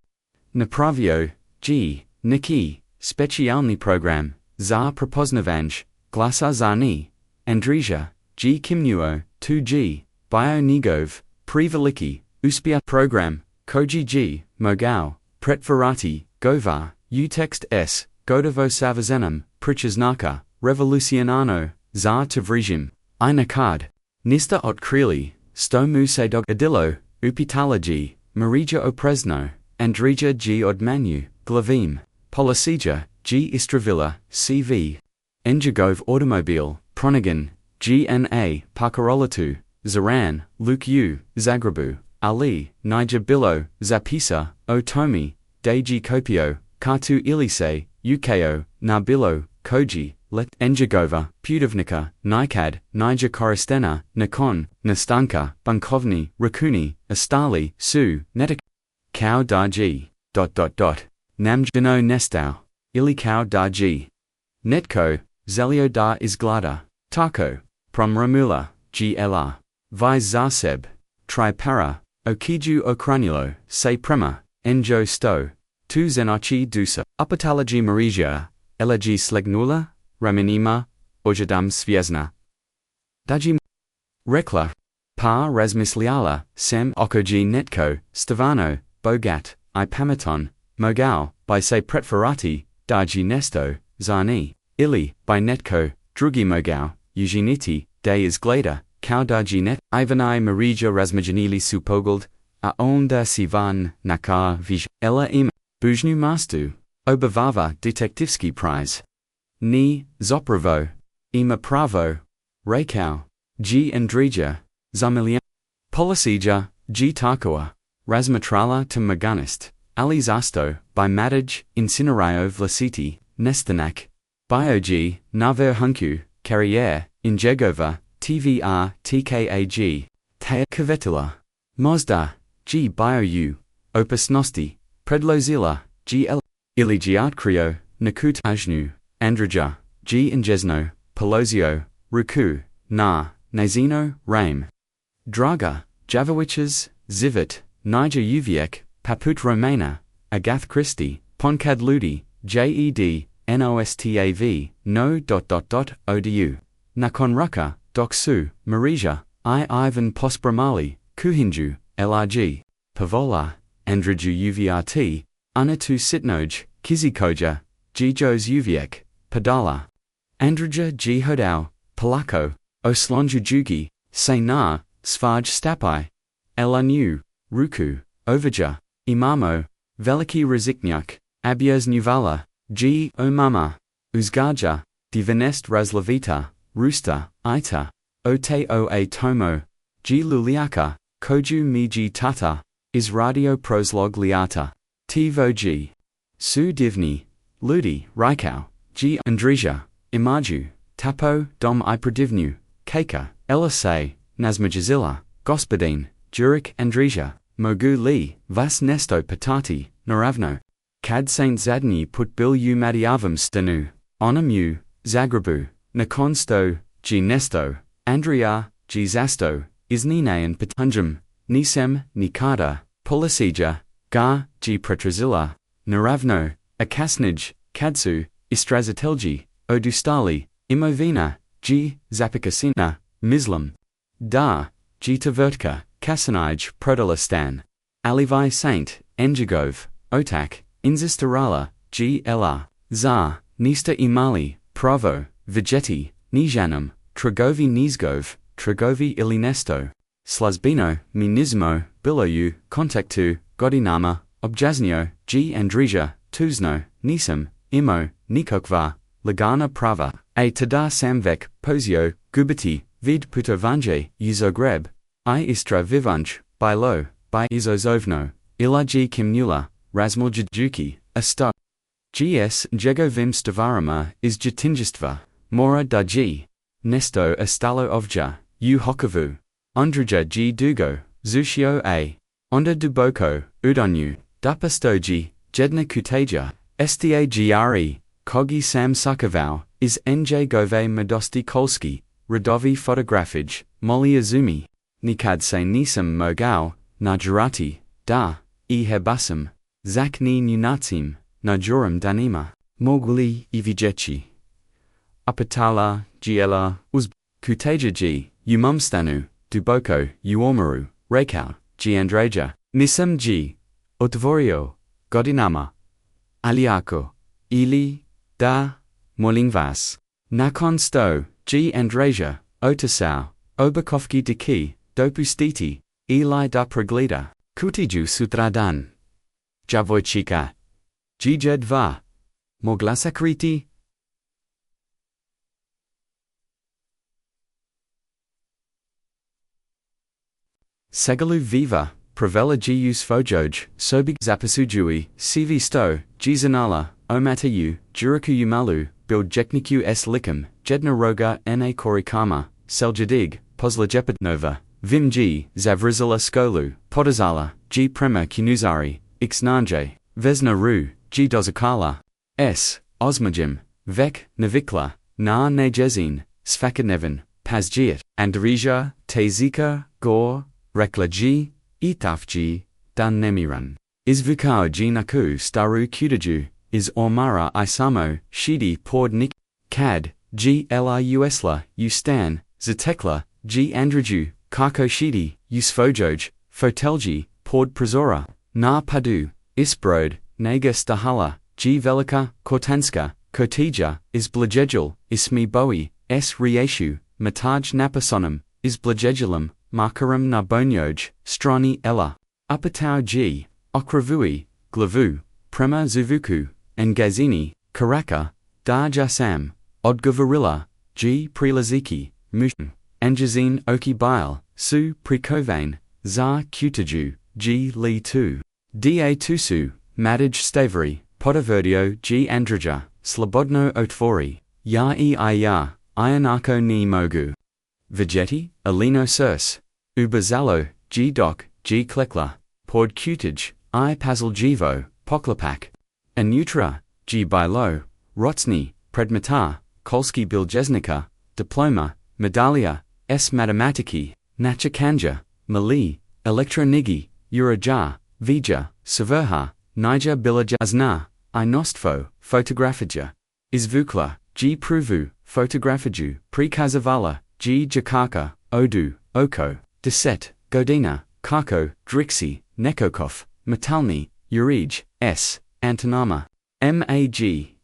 napravio, G, Niki, specialny program, za propoznavanj, glasa za ni, Andrija, G kimnuo, 2G, bio negov, priveliki, uspia program, koji G, mogao, pretvarati, gova, utext s, godovo savazenum, prichaznaka, revolucionano, za tavrijim, inakad, nista otkrili, sto mu se dog adilo, upitalogy, marija opresno, Andrija G odmanu, glavim, Polisija, G Istravilla, CV, Njegov Automobile, Pronigan, GNA, Pakarolatu, Zaran, Luke U, Zagrebu, Ali, Niger Bilo, Zapisa, Otomi, Deji Kopio, Katu Ilise, Uko, Nabilo, Koji, Let Njegova, Pudovnika, Nikad, Niger Koristena, Nikon, Nastanka, Bunkovni, Rakuni, Astali, Su, Netik, Kao Daji, ... Namjano Nestau, Ilikau da G. Netko, Zelio da Izglada, Tako, Prom Romula, GLR, Vi Zaseb, Tripara, Okiju Okranilo, Se Prema, Enjo Sto, Tu Zenochi Dusa, Upatalogy Marija, Elegy Slegnula, Raminima, Ojadam Sviezna. Daji Rekla, Pa Razmisliala, Sem Okoji Netko, Stavano, Bogat, Ipamaton, Mogao, by se pretvarati, daji nesto, zani, ili, by netko, drugi mogao, uziniti, de izglada, kao daji net, Ivanai Marija razmajanili supogold, a onda sivan, nakar vij, ela im, bujnu mastu, obavava detektivski prize. Ni, zopravo, ima pravo, rekao, G Andrija, zamilian, Polisija, G Tarkoa, razmatrala tim maganist. Ali zasto, by Madaj, Incinerayo Vlasiti, Nestanak, Biogi, Naver Hunku, Carriere, Injegova, TVR, TKAG, Taya Kavetila, Mozda, G Bio Opasnosti, Predlozila, GL, Iligiatkrio, Nakut Ajnu, Andrija, G Injesno, Pelozio, Ruku, Na, Nazino, Rame, Draga, Djevojčičas, Zivit, Niger Uviek, Paput Romana, Agath Christi, Ponkad Ludi, JED, NOSTAV, no. Odu. Nakon Ruka, Doksu, Marija, I Ivan Pospramali, Kuhinju, LRG, Pavola, Andriju UVRT, Anatu Sitnoj, Kizikoja, Gjos Uviek, Padala, Andrija G Hodau, Palako, Oslonju Jugi, Sena, Svaj Stapai, Elanu, Ruku, Overja, Imamo, Veliki Riziknyak, Abiez Nuvala, G. Omama, Uzgaja, Divinest Razlavita, Rusta, Ita, Ote Oa Tomo, G. Luliaka, Koju Miji Tata, Is Radio Proslog Liata, Tivo G. Su Divni, Ludi, Rikau, G. Andrija, Imaju, Tapo, Dom Ipradivnu, Keka, Elisei, Nazmajazilla, Gospodin, Jurik Andrija, Mogu Li, Vas Nesto Patati, Naravno, Kad Saint Zadni Put Bil U Madiavam Stanu, Onamu, Zagrebu, Nakonsto, G Nesto, Andria, G Zasto, Iznine and Patunjum, Nisem, Nikada, Polisija, Ga, G Pretrazilla, Naravno, Akasnij, Kadsu, Istrazatelji, Odustali, Imovina, G Zapikasina, Mislam, Da, G Tavertka, Kasanij Prodolastan, Alivi Saint, Njegov, Otak, Inzistarala, gla, za, nista imali, pravo, vegeti, nijanum, tragovi nizgov, tragovi ilinesto, slazbino, minizmo, biloju, kontaktu, godinama, objasnio, g andrija, tuzno, nisam, imo, nikokva, lagana prava, a tada samvek, posio, gubiti, vid putovanje, uzogreb, I istra vivanch, bilo, by izozovno, ila g kimnula, razmorjadjuki, sto. Gs njegovim stavarama is jatinjistva, mora da g. Nesto estalo ovja, u hokavu. Ondruja g dugo, zushio a. Onda duboko, udonyu, dapastoji, jedna kuteja, stagre, kogi sam sakavau, is nj gove modosti kolski, radovi fotografij, moli azumi. Nikad se nisam mogao, najarati, da, hebasam, zak ni nunatsim, najuram danima, moguli ivijechi. Apatala, giela, uz, kuteja g, umumstanu, duboko, uomaru, rekau, giandreja, nisam g, otvorio, godinama, aliako, ili, da, molingvas, nakon sto, g andreja, otasau, obakovki diki, dopustiti, eli da preglida, kutiju sutradan. Djevojčica. Djedva. Mogla sakriti? Segalu viva, pravela gius fojoj, sobig zapasujui, sivi sto, gizanala, omatayu, juraku umalu, bildjekniku s likam, jedna roga na korikama, seljadig, pozlajepatnova, vim g, zavrizala skolu, podazala, g prema kinuzari, ixnanje, vesna ru, g dozakala, s, osmajim, vek, navikla, na nejezin, svakanevan, pazjiat, andarija, tezika, gor, rekla g, itaf g, dan nemiran. Izvukao g naku staru kutaju, is ormara isamo, shidi pord nik, kad, g liusla, ustan, zatekla, g andriju, kako shidi, usfojoj, fotelji, pord prizora, na padu, isbrod, nega stahala, g velika, kortanska, kotija, is blajejul, ismi bowi, s rieshu, mataj napasonum, is blajejulum, makaram na bonyoj, strani ella, apatau g, okravui, glavu, prema zuvuku, engazini, karaka, da jasam, odgavarilla, g prilaziki, mushn, anjazin oki bile, su prikovain, za kutaju, g li tu, da tusu, madaj stavari, podaverdio g andrija, slobodno otvori, ya ianako ni mogu. Vegeti, alino surs, ubazalo, g doc, g klekla, pord kutaj, I pazaljivo, poklapak, anutra, g bilo, rotsni, predmeta, kolski biljeznika, diploma, medalia, s matematiki, nachakanja, mali, elektronigi, uraja, vija, saverha, nija bilajazna, inostfo, fotografija, izvukla, g pruvu, fotografiju, prikazavala, g jakaka, odu, oko, deset, godina, kako, drixi, nekokov, metalni, urij, s, antonama, mag,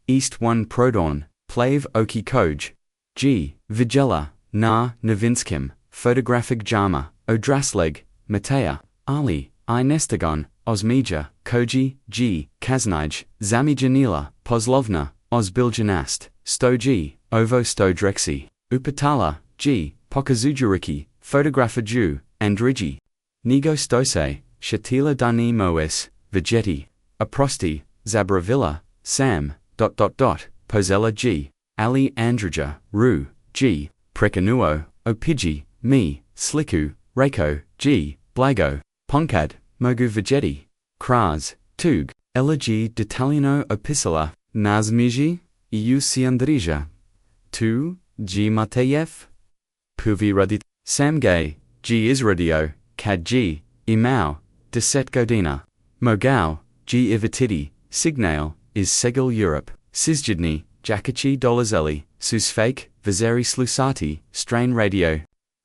east 1 prodorn, plave oki koj, g, vigela, na, novinskim, photographic jama, odrasleg, matea, ali, I nestagon, osmija, koji, g, kaznij, zamijanila, poslovna, ozbiljanast, sto g, ovo sto drexi, upatala, g, pokazujuriki, photografiju, andriji, nego stose, shatila dani moes, vegeti, aprosti, zabravilla, sam, posela g, ali andrija, ru, g, prekanuo, opiji, me, sliku, reko, g, blago, ponkad, mogu vegeti, kras, tug, elegi detalino opisala, nazmiji, iusiandrija, tu, g mateyev, puvi radit, samgay, g izradio, kad g, imau, deset godina, mogao, g ivitidi, signal, is segel Europe, sizjidni, jakachi dolazeli, susfake, vizeri slusati, strain radio,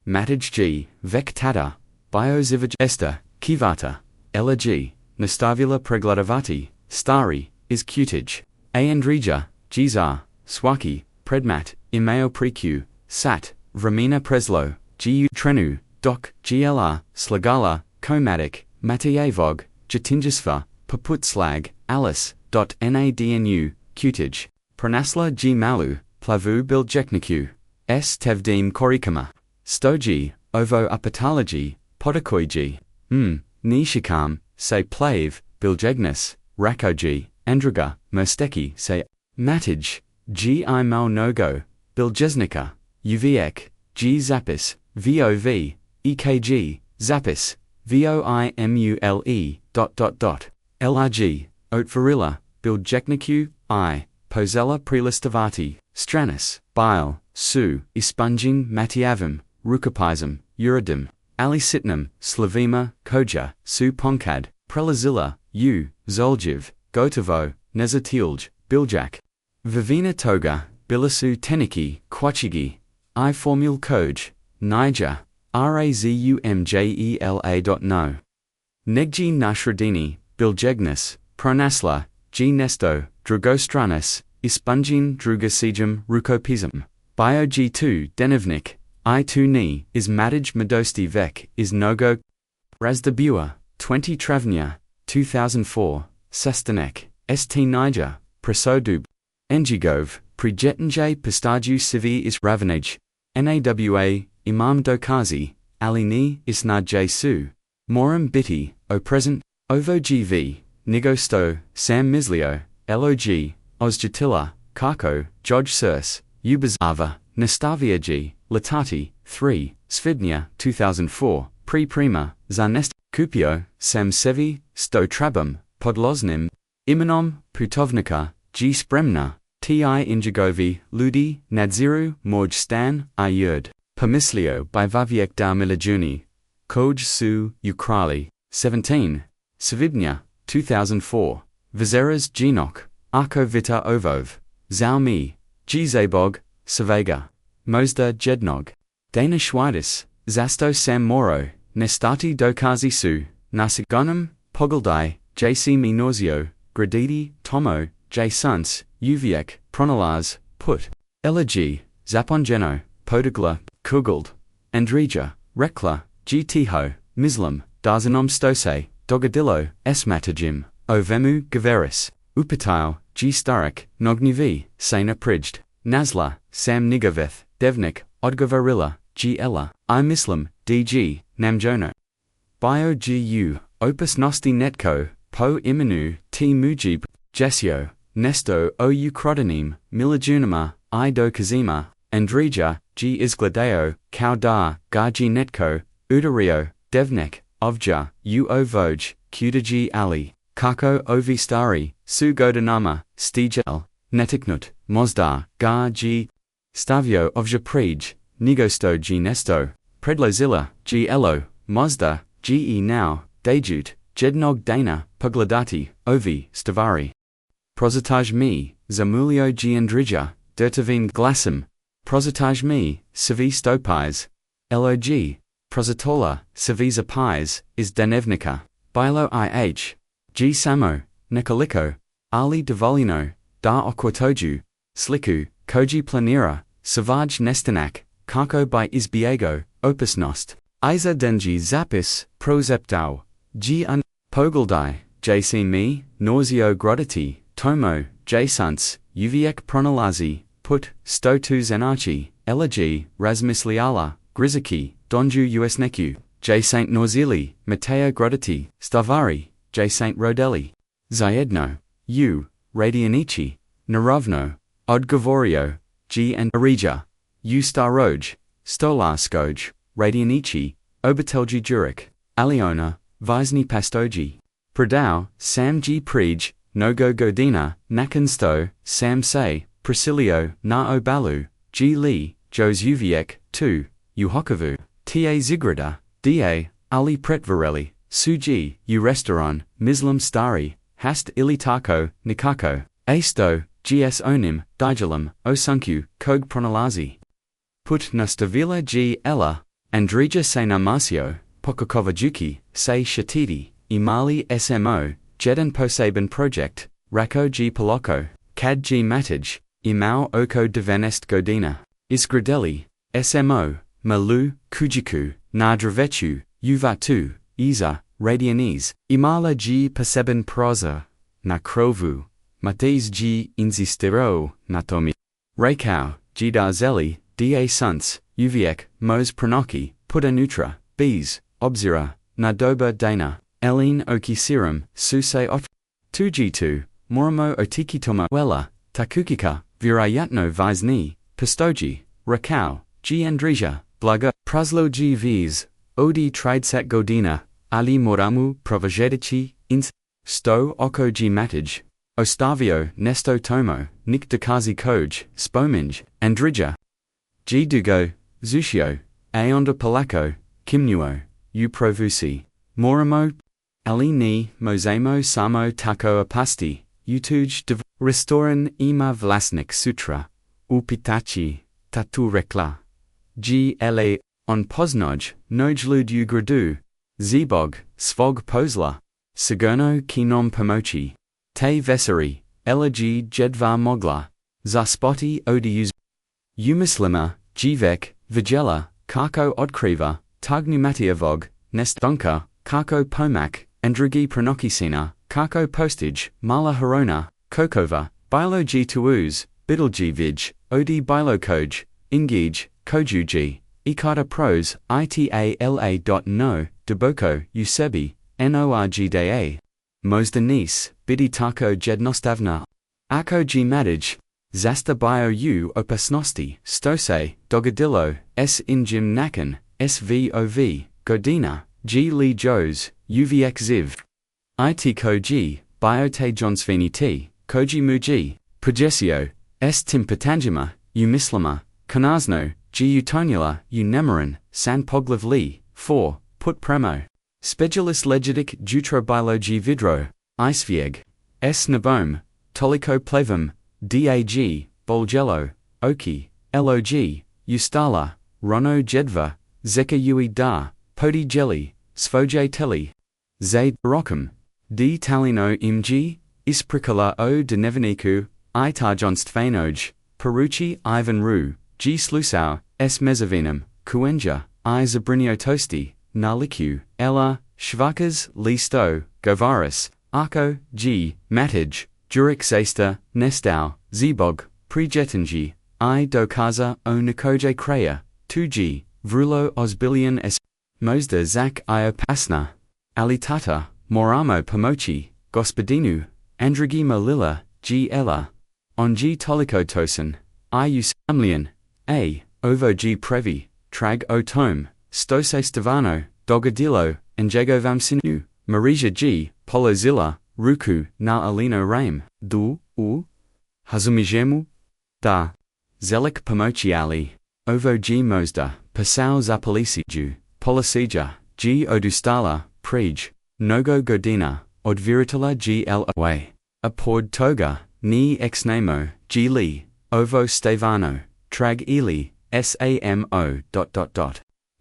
mataj g, vek tada, biozivij esta, kivata, ela g, nastavila pregladavati, stari, is kutage, Andrija, Gzar, Swaki, Predmat, Imeo Preku, Sat, Vramina Preslo, Gu Trenu, Dok, Glr, Slagala, Komatic, Matejevog, Jatinjasva, Paputslag, Alice, Nadnu, Kutij, Pranasla G Malu, Plavu Biljekniku, S Tevdim Korikama, Stoji, Ovo Apatology, Podakoiji, Nishikam, Se Plave, Biljegnas, Rakoji, Andruga, Mersteki, Se Matij, G I Malnogo, Biljesnika, Uviek, G Zapis, VOV, EKG, Zapis, VOIMULE, LRG, Otvarilla, Biljekniku, I, Pozella Prelistavati, Stranus, Bile, Su, Ispunging Matiavim, Rukapism, Uridim, Alisitnum, Slavima, Koja, Su Ponkad, Prelazilla, U, Zoljiv, Gotovo, Nezatilj, Biljak, Vivina Toga, Bilasu Teniki, Quachigi, I Formule Koj, Niger, Razumjela.no. Negji Nashradini, Biljegnas, Pronasla, G Nesto, Drugostranis, Ispungin Drugasijum Rukopism, Bio G2 Denivnik, I2 Ni, is Madij Medosti Vek, is Nogo, Razdabua, 20 Travnia, 2004, Sastanek, St Niger, Presodub, Engigov, Prijetinje Pistaju Sivi is Ravanage, Nawa, Imam Dokazi, Alini Isnad Jesu, Moram Biti, O Present, Ovo GV, Nigosto, Sam Mislio, LOG, Ozjatilla, Kako, Joj Surs, Ubazava, Nastavia G, Latati, 3, Svidnia, 2004, Prima, Zanest, Kupio, Sam Sevi, Sto Trabum, Podloznim, Imenom, Putovnica, G Spremna, Ti Injigovi, Ludi, Nadziru, Morj Stan, Ayurd, Permislio by Vaviek da Milijuni, Koj Su, Ukrali, 17, Savibnia, 2004, Vizeras Genok, Arko Vita Ovov, Zalmi, Gzabog, Savega, Mosda Jednog, Dana Schweidis, Zasto Sam Moro, Nestati Dokazi Su, Nasigonum, Pogaldai, JC Minorzio, Gradidi, Tomo, J Suns, Uviek, Pronalaz, Put, Elegy, Zapongeno, Podagla, Kugald, Andrija, Rekla, G Tiho, Mislam, Darzanom Stose, Dogadillo, Esmatajim, Ovemu Gaveris, Upatile, G Starak, Nognivi, Sena Prijed, Nazla, Sam Nigaveth, Devnik, Odgavarilla, G Ella, I Mislam, DG, Namjono. Bio GU, Opus Nosti Netko, Po Imanu, T Mujib, Jasio, Nesto O Ukrodanim, Milajunima, I Do Kazima, Andrija, G Izgladeo, Kaudar, Gaji Netko, Udario, Devnek, Ovja, U.O. Voj, Kudaji Ali, Kako Ovi Stari, Su Godanama, Stijel, Netiknut, Mozdar, Gar G. Stavio Ovja Prij, Nigosto G Nesto, Predlozilla, G Elo, Mozda, G E Now, Dejut, Jednog Dana, Pugladati, Ovi, Stavari. Prozataj Mi, Zamulio G Andrija, Dertavin Glassum, Prozataj Mi, Savi Stopis, LOG, Prozatola, Saviza Pies, is Danevnica, Bilo IH, G Samo, Nekaliko, Ali Devolino, Da Okwatoju, Sliku, Koji Planira, Savage Nestanak, Kako by Izbiego, Opus Nost, Isa Denji Zapis, Prozeptau, G Un, Pogaldai, JC Mi, Nauseo Groditi, Tomo, J Suns, Uviek Pronalazi, Put, Stotu Zenachi, Elegy, Razmisliala, Grizaki, Donju Usneku, J Saint Norzili, Mateo Groditi, Stavari, J Saint Rodeli, Zayedno, U, Radianici, Narovno, Odgavorio, G and Arija, U Staroj, Stolar Skoj, Radianici, Obatelji Jurek, Aliona, Vizny Pastoji, Pradau, Sam G Prij, Nogo Godina, Nakansto, Sam Say, Priscilio, Na Obalu, G Lee, Jos Uviek, 2, Uhokavu, Ta Zigrada, Da, Ali Pretvarelli, Suji, U Restaurant, Mislam Stari, Hast Ilitako, Nikako, Asto, GS Onim, Dijalum, Osunku, Kog Pronalazi. Put Nastavila G Ella, Andrija Se Namasio, Pokakovajuki, Se Shatidi, Imali SMO, Jedan Posaban Project, Rako G Paloko, kad g matij, imao oko devenest godina, izgradeli, smo, malu, kujiku, na Djevojčicu, uvatu, iza, radianis, imala g paseben proza, na krovu, mates g inzistero, na tomi. Rakau, g darzeli, da suns, uviek, mos pranoki, pudanutra, bees, obzira, na doba dana, elin oki serum, suse ot. 2g2, moramo otikitoma wela, takukika, virayatno vizni, pistoji, rakau, g andrija, blaga, praslo g vis, odi tridesat godina, ali moramu provajedici, ins, sto oko g matij, ostavio nesto tomo, nik dekazi koj, spominj, andrija. G dugo, zushio, aonda polako, kimnuo, u provusi, moramo, ali ni, mozamo samo tako apasti, utuj dev, restoran ima vlasnik sutra, upitachi, tatu rekla. G la, on poznoj, nojlud u gradu, zebog, svog posla, sigurno kinom pomochi, te veseri, elegi jedva mogla, za spoti odiuz. Umislima, jivek, vigela, kako otkriva, tagnumatiavog, nestalog, kako pomak, andrugi pranokisina, kako postage, mala harona, kokova, bilo g tuuz, bidlgi vij, odi bilo koj, ingij, kojuji, ikada pros, itala.no, deboko, usebi, norgda. Mosda nis, bidi tako jednostavna. Ako g matij, zasta bio u opasnosti, stose, dogadillo, s injim nakan, svov, godina, g li jos, uvx ziv. It koji, biote jonsveni t, koji muji, progesio, s timpatangima, umislima, kanazno, g utonula, unemarin, san pogliv li, 4, put premo. Spegilis legidic jutro bilo g vidro, isvieg, s nabom, toliko plevum, dag, bolgello, oki, log, ustala, rono jedva, zeka ui da, podi jelly, svoje teli, zaid rokum, d talino img, isprikala o deneveniku, itarjonstvenoj, peruchi ivan ru, g slusau, s mezavinum, kuenja, I zabrinio tosti, naliku, ella, shvakas, listo, govaris, arco, g, matij, jurik zesta, nestau, zebog, prijetanji, I dokaza o nikoje kreya, 2g, vrulo osbilion s. Mosda zak iopasna, alitata, moramo pomochi, gospodinu, andrigi molila, g ella, on g toliko tosin, I usamlian, a, ovo g previ, trag o tome, stose stavano, dogadilo, njego vamsinu, marija g, polozilla, ruku, na alino rame, du, u, hazumijemu, da, zelik pomochi ali, ovo g mosda, pasau zapolisiju, polisija, g odustala, prij, mnogo godina, odviritala g la, apord toga, ni exnemo, g li, ovo stevano, trag ili, samo,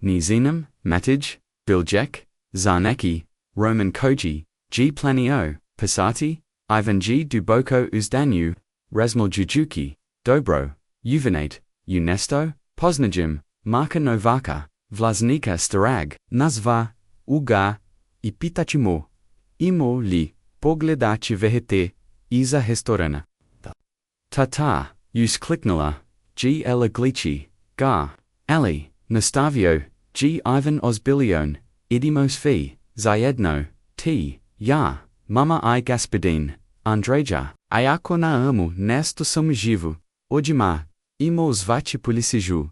Nizinum, matij, biljek, zarneki, roman koji, g planio, pasati, ivan g duboko uzdanu, razmil jujuki, dobro, uvinate, unesto, poznajim, marka novaka, vlasnika starag, nazva, uga, i pitachimo, imo li, pogledači vehete, iza historena. Tata, us kliknula, g elaglici, ga, ali, nastavio, g Ivan osbilion, idimos fi, jedno, t, ja, mama I gaspadin, andreja, ayako na amo nesto somjivu, ojima, imo zvachi polisiju.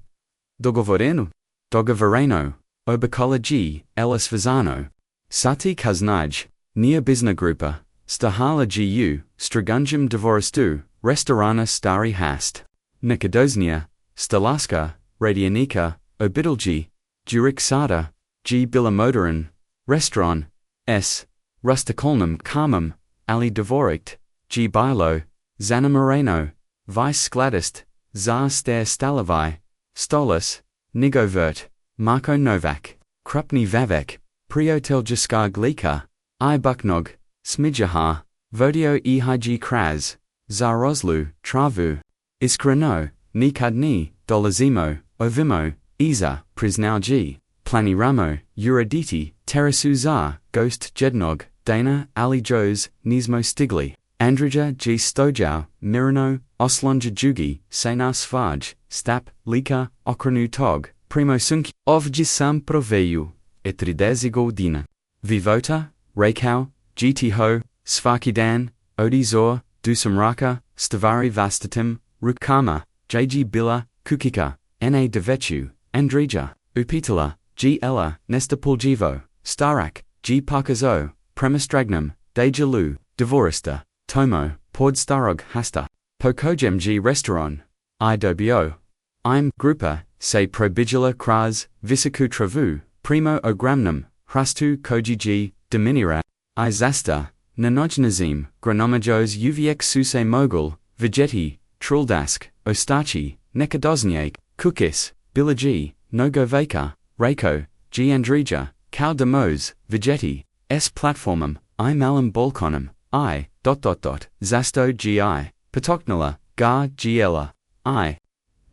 Dogovoreno? Dogovoreno, obakola g, elas vazano, sati kaznaj, nia bizna grupa, stahala gu, stragunjum dvoristu, restorana stari hast, Nikodoznia, stalaska, radianika, obidalji, Jurik sada, g bilamotorin, restaurant, s, rusticolnum carmum, ali dvorikt, g bilo, zana moreno, vice skladist, za ster stalavi, stolas, nigovert, Marko Novak, krupni vavek, prioteljiska glika, I buknog, smidjaha, vodio ehig kraz, zaroslu, travu. Iskreno, nikad ni, dolazimo, ovimo, iza, priznauji, planiramo, uraditi, terasu za, ghost jednog, dana, ali jos, nismo stigli, andrija g stojau, mirano, oslonja jugi, sena svaj, stap, lika, okranu tog, primo sunki, ovdje sam proveju, etridezi godina. Vivota, Rakau, GTho, Svarkidan, Odizor, Dusamraka, Stavari Vastatim, Rukama, JG Bila, Kukika, Na Djevojčica, Andrija, Upitala, G Ella, Nestapuljivo, Starak, G Parkazo, Premastragnum, Dejalu, Dvorista, Tomo, Pord Starog Hasta, Pokojem G Restaurant, Idobio. I'm Grupa, Se Probigula Kras, Visiku Travu, Primo Ogramnum, Hrastu Koji G, Dominira, I Zasta, Nanojnazim, Granomajos Uvx Suse Mogul, Vegeti, Truldask, Ostachi, Nekadozniak, Kukis, Bilaji, Nogoveka, Rako, G Andrija, Kal Demos, Vegeti, S Platformum, I Malam Balkonum, I, Zasto Gi, Patoknala, Gar Giela, I.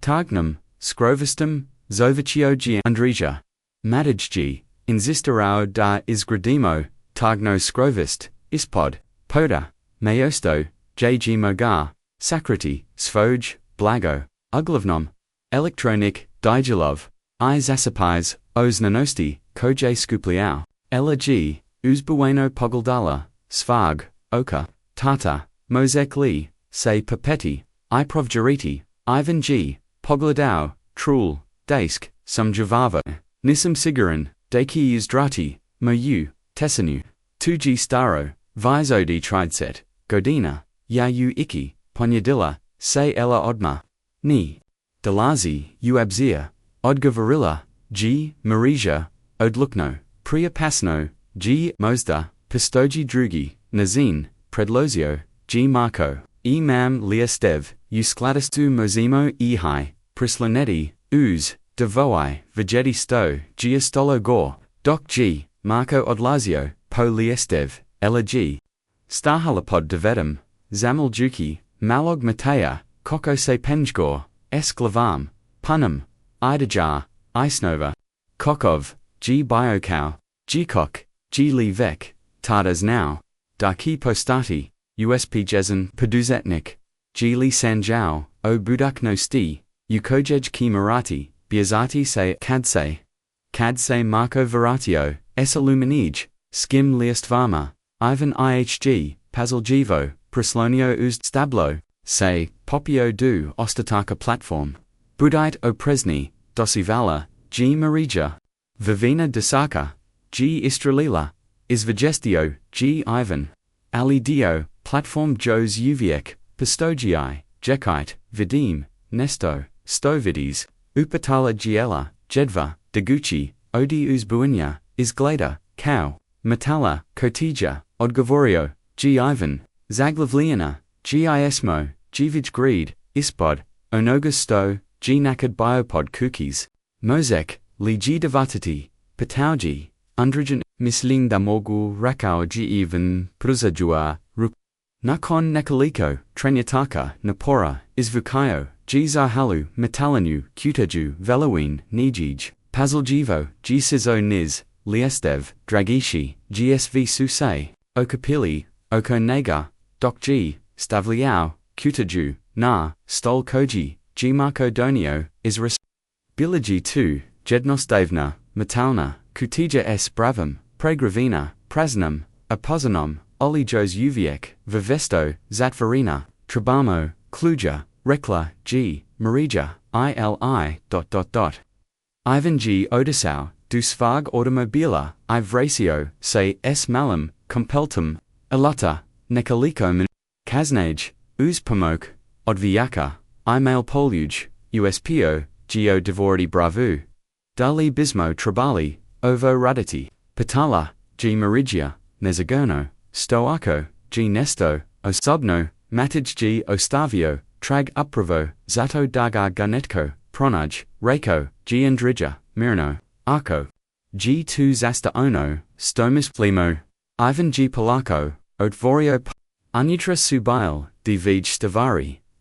Tagnum, Scrovistum, Zovicio G Andrija, Madaj G, Inzistarao da Izgradimo, Tagno Scrovist, Ispod, Poda, Mayosto, JG Mogar, Sakrati, Svoj, Blago, Uglavnom, Elektronik, Dijilov, I Zasapis, Oznanosti, Koj Skupliao, Ella G, Uzbueno Pogaldala, Svag, Oka, Tata, Mozek Li, Se Papeti, I Provjariti, Ivan G, Pogladao, Trul, Dask, Sumjavava, Nisam Sigaran, Daki Uzdrati, Moyu, Tessanu, 2G Staro, Vizodi Trideset, Godina, Yayu Iki, Ponyadilla, Se Ella Odma, Ni, Dalazi, Uabzia, Odgavarilla, G, Marija, Odlukno, Priya Pasno, G, Mozda, Pistoji Drugi, Nazin, Predlozio, G Marco, E Mam Liestev, Uskladistu Mozimo Ehai, Prisloneti, Uz, Devoi, Vegeti Sto, Giastolo Gore, Doc G, Marco Odlazio, Po Liestev, Ella G. Starhalapod Devedum, Zamil Juki, Malog Matea, Koko Se Penjgor, Esklavam, Punum, Idajar, Isnova, Kokov, G Biocow, Gkok, G Li Vek, Tardas Now, Daki Postati, USP Jezen Paduzetnik, G Li Sanjao, O Budakno Sti, Ukojej Ki Marati, Biazati Se Kadse Marco Veratio, Esaluminij, Skim Liestvama, Ivan Ihg, Pazaljivo, Prislonio Uzd Stablo, Se, Popio Du Ostataka Platform, Budite Opresni, Dosivala, G Marija, Vivina Desaka, G Istralila, Izvagestio, G Ivan, Ali Dio, Platform Jos Uviek, Pistogii, Jekite, Vidim, Nesto, Stovides, Upatala Giela, Jedva, Deguchi, Odi Uzbuinya, Izglada, Cow, Metala, Kotija, Odgavorio, G Ivan, Zaglavliana, G Ismo, Gvij Greed, Ispod, Onogas Sto, G Naked Biopod Cookies, Mozek, Li G Devatati, Patauji, Undrijan, Misling Damogu Rakao G Even, Pruzajua, Ruk, Nakon Nekaliko, Trenyataka, Napora, Izvukayo, G Zahalu, Metalanu, Kutaju, Veloween, Nijij, Pazaljivo, G Sizo Niz, Liestev, Dragishi, GSV Susei, Okapili, Okonega, Doc G, Stavliao, Kutaju, Na, Stol Koji, G Marco Donio, Isras, Bilaji 2, Jednostavna, Metalna, Kutija S Bravam, Pregravina, Prasnum, Apozanom, Olijos Uviek, Vivesto, Zatvarina, Trabamo, Kluja, Rekla, G, Marija, ILI. Ivan G Odisau, Dusvag Automobila, Ivracio, Se S Malam, Compeltum, Elata, Nekaliko Kaznaj, Uzpamok, Odviaka, Imail Poluj, USPO, Geo Devorati Bravu, Dali Bismo Trabali, Ovo Raditi, Patala, G Marigia, Nezagono, Stoako, G Nesto, Osobno, Mataj G Ostavio, Trag Upravo, Zato Daga Ganetko, Pronaj, Rako, G Andrija, Mirno, Arko, G2 Zasta Ono, Stomis Flemo, Ivan G Polako, Otvorio Anutra Subail, Djevojčica,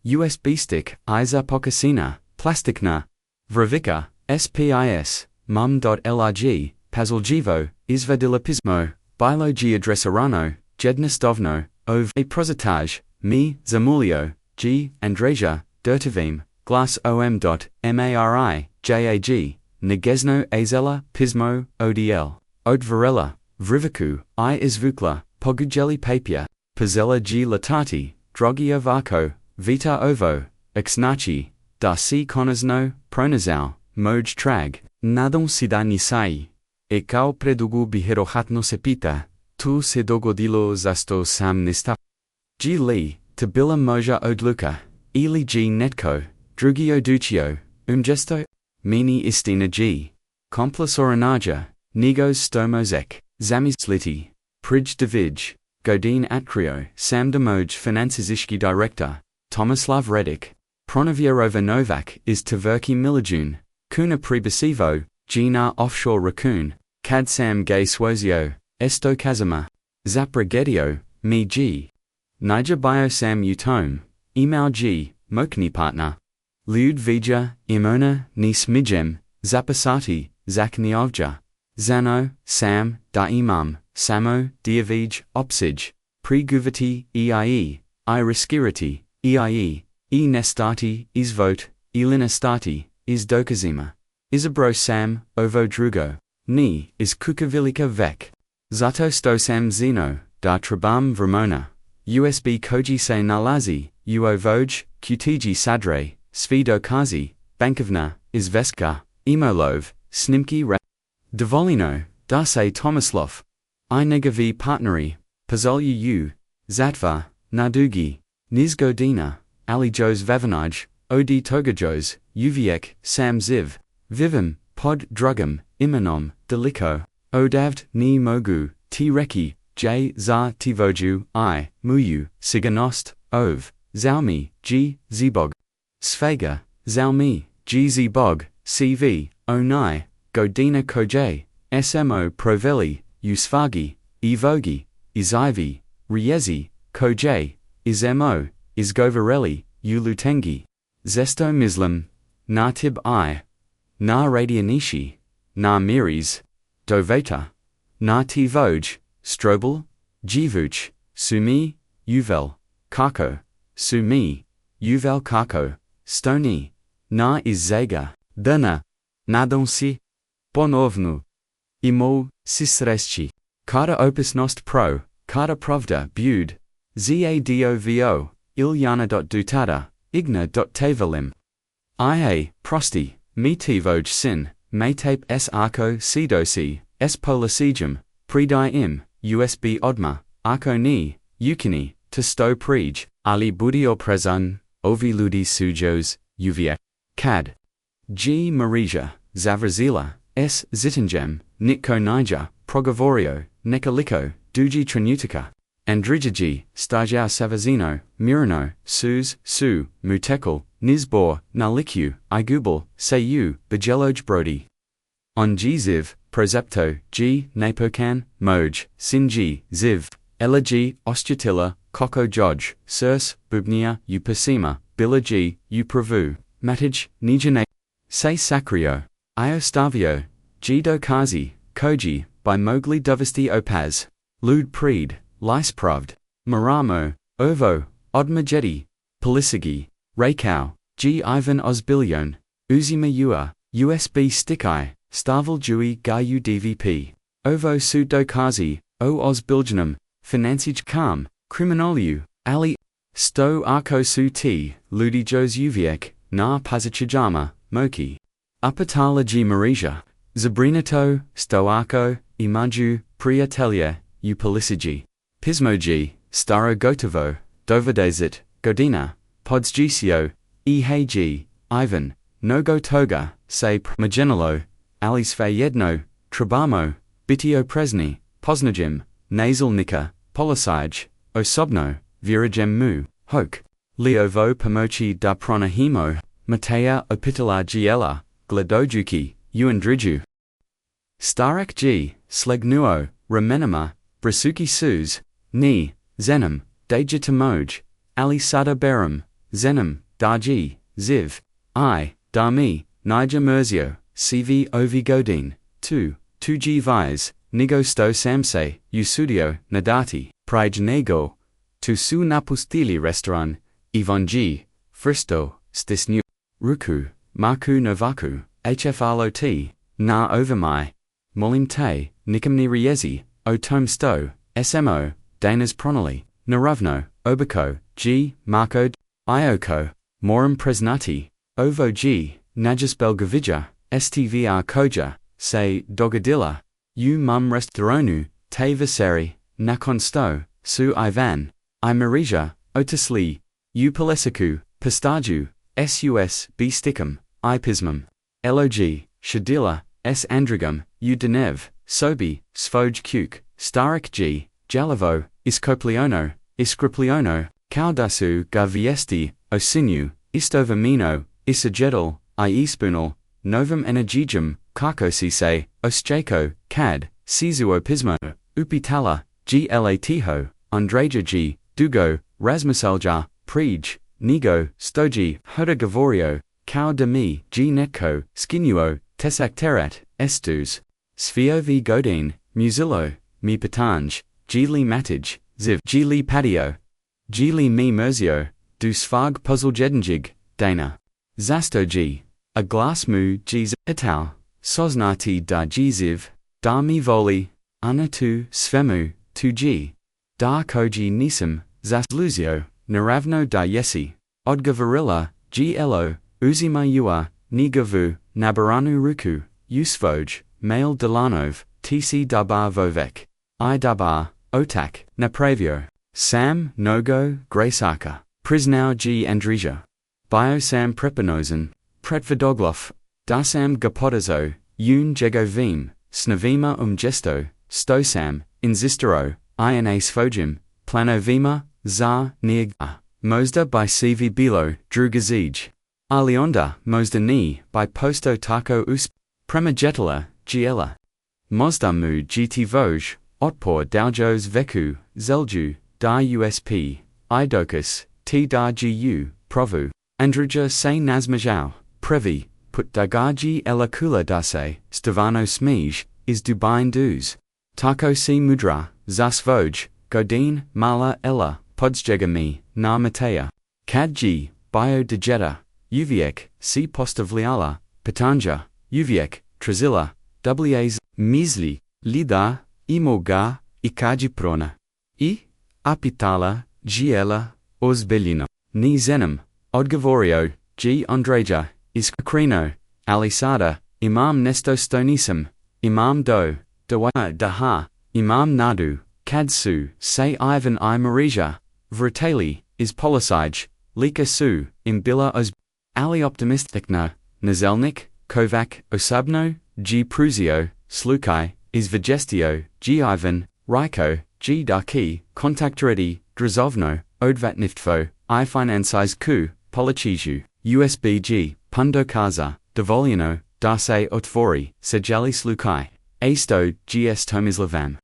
USB stick, iza pokasina, plastikna, vrvika, spis, mum.lrg, pazaljivo, izvadila pismo, biologi adresarano, jednostovno, ov a prozataj, mi, zamulio, g, andreja, dertivim, glas om.mari, jag, negezno azela, pismo, odl, odvarela, vriviku, I izvukla, pogujeli papia, pazela g latati, drogio varko, vita ovo, exnachi, da si konazno, pronazao, moj trag, nadon sida nisai. E kao predugu biherohatno sepita, tu se dogodilo zasto sam nista. G li, tabila moja odluka, ili g netko, drugio ducio, gesto, mini istina g. Complis oranaja, negos stomozek, zamis sliti, prij davij, godin atkrio, sam demoj finansizishki director, Tomislav Redick, Pronovjerova Novak is Tverki Milijun, Kuna Pribasivo, Gina Offshore Raccoon, Kad Sam Gay Swozio, Esto Kazama, Zapragedio, Mi G. Niger Bio Sam Utome, Email G, Mokni Partner. Liud Vija, Imona, Nis Mijem, Zapasati, Zakniovja. Zano, Sam, Da Imam, Samo, Diavij, Opsij, Pre-Guvati, EIE, Iriskirati, EIE, E Nestati, Izvote, Elinestati, Is Dokazima. Isabro Sam, Ovo Drugo. Ni, is Kukavilika Vek. Zato sto Sam Zeno, Da Trabam Vremona. USB Koji se nalazi, Uo Voj, Qtg Sadre, Svido Kazi, Bankovna, Izveska, Emolov, Snimki Ra. Dovolino, Da se Tomislav. I negavi partneri, Pazolju U, Zatva, Nadugi, Nizgodina, Ali Jos Vavanaj, Od Togajos, Uviek, Sam Ziv, Vivim, Pod Drugum, Imanom, Deliko, Odavd, Ni Mogu, T Reki, J Za Tivoju, I, Muyu, Siganost, Ov, Zaumi, G, Zbog. Svega, Zalmi, G Zbog, CV, Onai, Godina Koj, SMO Proveli, Usvagi, Evogi, Izivi, Riezi, Koj, Izmo, Izgovareli, Ulutengi, Zesto Mislim, Natib I, Na Radianishi, Na Miris, Doveta, Na Tivoj, Strobel, Djevojčica, Sumi, Uvel, Kako, Sumi, Uvel Kako, Stoni, Na Izega, Dana, Nadonsi, Ponovnu, Imo, Sisreschi, Kada Opusnost Pro, Kada Pravda Bud, Zadovo, Ilyana.dutada, Igna.tavalim. Ia, Prosti, Mi Tivoj Sin, Maytape S Arco Sidosi, S Polisijum, Predai Im, USB Odma, Arco Ni, Ukini, Testo Prij, Ali Budio Prezun, Ovi Ludi Sujos, Uvia. Kad. G. Marija, Zavrazila, S. Zitingem, Nitko Niger, Progavorio, Nekaliko, Dugi Trenutka. Andrijagi, Stajau Savazino, Mirano, Suz, Su, Mutekal, Nizbor, Nalikyu, Igubal, Sayu, Bajeloj Brody. On G. Ziv, Prozepto, G. Napokan, Moj, Sinji, Ziv, Elagi, Ostutila, Koko Joj, Surs, Bubnia, Upasima, Bilaji, Upravu, Matij, Nijane. Se Sakrio, Iostavio, G. Dokazi, Koji, by Mowgli Dovesti Opaz, Lud Preed, Lyspravd, Maramo, Ovo, Odmajeti, Polisagi, Rakau, G. Ivan Ozbilion, Uzima Ua, USB Sticki, Starval Jui Gayu DVP, Ovo Su Dokazi, O Ozbiljanum, Financij Kam, Criminoliu, Ali, Sto Arko Su T, Ludi Jos Uviek, Na Pazichijama, Moki. Upatala G. Marija, Zabrinato, Stoarko, Imaju, Prijateljstvo, Upolisigi. Pismoji, Staro Gotovo, Dovodazit, Godina, Podsgicio, Ehg, Ivan, Nogo Toga, Se Magenalo, Alisve Jedno, Trabamo, Bitio Presni, Posnajim, Nasalnika, Polisij, Osobno, Virajem Mu, Hok, Leovo Pomochi da Pronahimo, Matea Opitala Giela, Gladojuki, Uandriju. Starak G, Slegnuo, Ramenama, Brasuki Suz, Ni, Zenem, Deja Tamoj, Ali Sada Berum, Zenem, Darji, Ziv, I, Dami, Niger Merzio, CV Ovi Godin, 2G Vise, Nigo Sto Samse, Usudio, Nadati, Prij Nego, Tu Su Napustili Restaurant, Ivon G, Fristo, Stisnu, Ruku, Maku Novaku, HFRLOT, Na Overmai, Molim Te, Nikamni Riezi, O Tom Sto, SMO, Danas Pronali, Naravno, Obako, G, Marko, Ioko, Moram Presnati, Ovo G, Najas Belgavija, STVR Koja, Say, Dogadilla, U Mum Restauronu, Te Viseri, Nakon Sto, Su Ivan, I Marija, Otasli, U Palesaku, Pistaju, SUS, B Stickum, I Pismum, LOG, Shadila, S Andrigum, U Denev, Sobi, Svoj Kuk, Starik G, Jalavo, Iskopliono, Iskripliono, Kaudasu Gaviesti, Osinu, Istovamino, Isajedal, Iespunal, Novum Energigum, Kakosise, Ostjako, Cad, Sizuo Pismo, Upitala, Glatiho, Andreja G, Dugo, Rasmusalja, Prij, Nego, Stoji, Hodagavorio, Kao Demi, G Netko, Skinuo, Tesakterat, Estus, Sviovi Godin, Musillo, Mi Patanj, Gili Matij, Ziv, Gili Patio, Gili Mi Merzio, Du Svag Puzzle Jednjig, Dana. Zasto G, A Glass Mu G Ital, Soznati da G Ziv, Da Mi Voli, Anatu, Svemu, 2G, Da Koji Nisam, Zas Luzio, Naravno da Yesi, Odgavarilla, GLO, Uzima Ua, Nigavu, Nabaranu Ruku, Usvoj, Mail Delanov, TC Dabar Vovek, I Dabar, Otak, Napravio, Sam, Nogo, Graceaka, Prisnau G Andrija, Biosam Prepanozen, Pretvidoglof, Dasam Gapodazo, Un Jegovim, Snavima Gesto, Stosam, Inzistero, Ina Svojim, Planovima, Za, Niagda, Mosda by CV Bilo, Drugazij, Alionda, Mosda Ni, by Posto Taco Usp, Premajetala, Giela, Mosdamu GT Voj, Otpor Daljos Veku, Zelju, Da USP, Idokus, T Da Gu, Provu, Andruja Se Nazmajau, Previ, Put Dagaji Ela Kula Dase, Stevano Smij, Is Dubain Duz, Taco Si Mudra, Zas Voj, Godin, Mala Ella, Podsjegami, Na Matea, Kadji, Bio Digeta, Uviek, Si Postavliala, Patanja, Uviek, Trazilla, Waz, Misli, Lida, Imoga, Ikaji Prona, I, Apitala, Giela, Ozbelino, Ni Zenem, Odgavorio, G Andreja, Iskrino, Alisada, Imam Nesto Stonisam, Imam Do, Dawa Daha, Imam Nadu, Kadsu, Say Ivan I Marija, Vritali, Is Polisij, Lika Su, Imbila Oz, Ali Optimistikna, Nazelnik, Kovac, Osabno, G Pruzio, Slukai, Is Vigestio, G Ivan, Ryko, G Daki, Kontaktoredi, Drazovno, Odvatniftvo, I Finansize Ku, Polichiju, USBG, Pundokaza, Dovolino, Dase Otvori, Sejali Slukai, Asto, GS Tomislavam.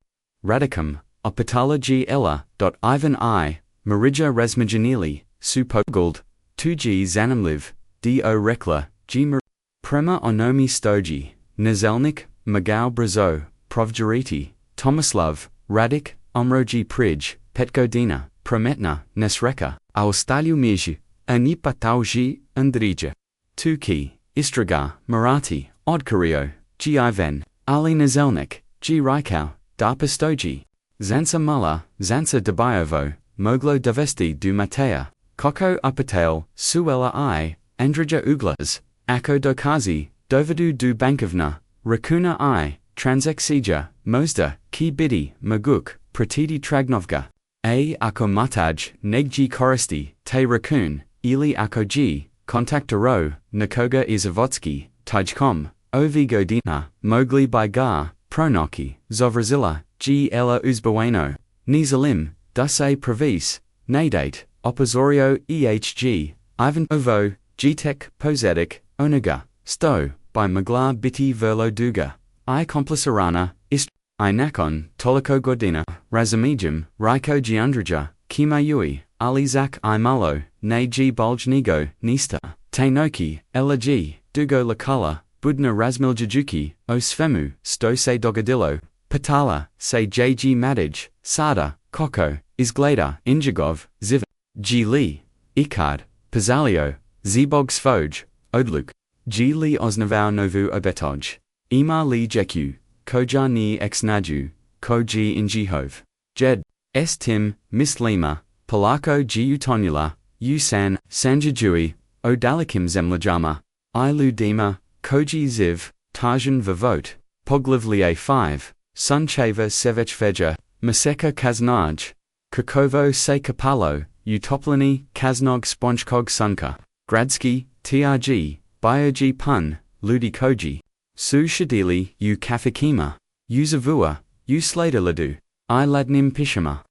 Radicum, Opitala G Ella, Ivan I, Marija Razmajanili, Supogald, 2G Zanamliv, Do Rekla, G Prema Onomi Stoji, Nazelnik, Magao Brazo, Provjariti, Tomislav, Radik, Omroji Prij, Petgodina, Prometna, Nesreka, Aostalju Miju, Anipatauji, Andrija. Tuki, Istragar, Marathi, Odkario, G Ivan, Ali Nazelnik, G Rykau, Darpastoji, Zansa Mala, Zansa Dabayovo, Moglo Davesti du Matea, Koko Uppertail, Suela I, Andrija Uglas, Ako Dokazi, Dovadu du Bankovna, Rakuna I, Transexija, Mosda, Ki Bidi, Maguk, Pratidi Tragnovga, A. Ako Mataj, Negji Koristi, Te Rakun, Ili Ako G, Kontaktaro, Nakoga Izavotsky, Tajkom, Ovigodina, Mogli Bygar, Pronoki, Zovrazilla, G. Ella Uzbaweno, Nizalim, Dase Pravis, Nadate, Opozorio EHG, Ivan Ovo, Gtek, Pozedik, Onaga, Sto, by Maglar Biti Verlo Duga, I Complisarana, Ist, I Nakon, Toliko Godina, Razamijum, Ryko Giandraja, Kimayui, alizak I malo, ne g bulge nego, nista, te noki, ela g, dugo la kala, budna razmiljajuki, o svemu, sto se dogadillo, patala, se jg madij, sada, koko, izgleda, injagov, ziv, g li, ikard, pazalio, zbog svoj, odluk, g li oznavao novu obetoj, ima li jeku, koja ni exnaju, ko g injihov, jed, s tim, mislima, polako g utonula, u san, sanjajui, o dalikim zemljama, I ludima, koji ziv, tajan vavot, poglavlie 5, suncheva sevech feja, maseka kaznaj, kakovo se kapalo, utoplani, kaznog sponjkog sunka, gradski, trg, biogi pun, ludi koji, su shadili, u kafikima, u zavua, u sladaladu, I ladnim pishama,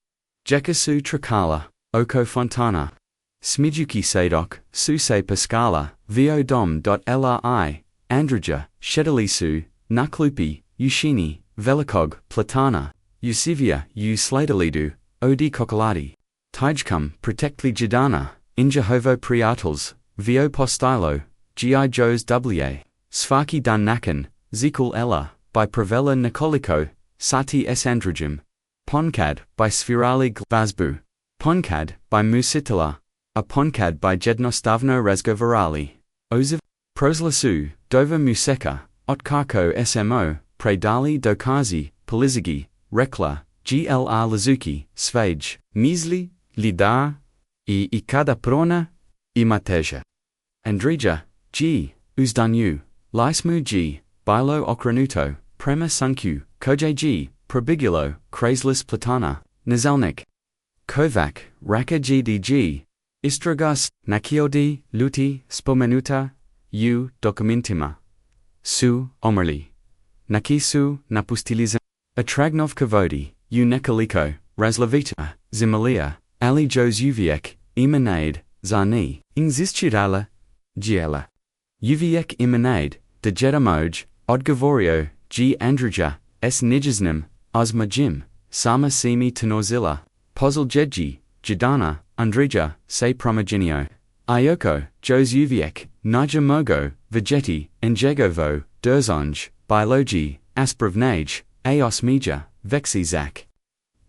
jekasu trakala, oko fontana, smijuki sedok, su se pascala, vo dom.li, androja, shedalisu, naklupi, ushini, velikog, platana, usivia, u sladalidu, odi kokoladi, tijkum, protectli jadana, injahovo priatels, vo postilo, gi jos w, svaki dan nakan, zikul ella, by pravela nikoliko, sati s androjim, ponkad, by svirali glazbu, ponkad, by musitila, a ponkad by jednostavno razgovarali, oziv, proslasu, dova museka, otkarko smo, predali dokazi, polizigi, rekla, glr lazuki, svaj, misli, lidar, I kada prona, imateja. Andrija, g, uzdanyu, lismu g, bilo okrenuto, prema sunku, koje g, probigulo, kraislis platana, nazalnik. Kovac, raka gdg, istragas, nakiodi, luti, spomenuta, u, dokumentima. Su, omerli. Nakisu, napustiliza. Atragnov kavodi, u nekaliko, razlavita, zimalia, ali jos uviek, imanade, zani, inzischidala, giela. Uviek imanade, dejetamoj, odgovorio, g andrija, s nijasnim, osma jim, sama semi tenorzilla, poziljedji, jadana, andrija, se promogenio. Ioko, jos uviek, nija mogo, vegeti, enjegovo, derzonj, biologi, aspravnage, aos meja, vexizak.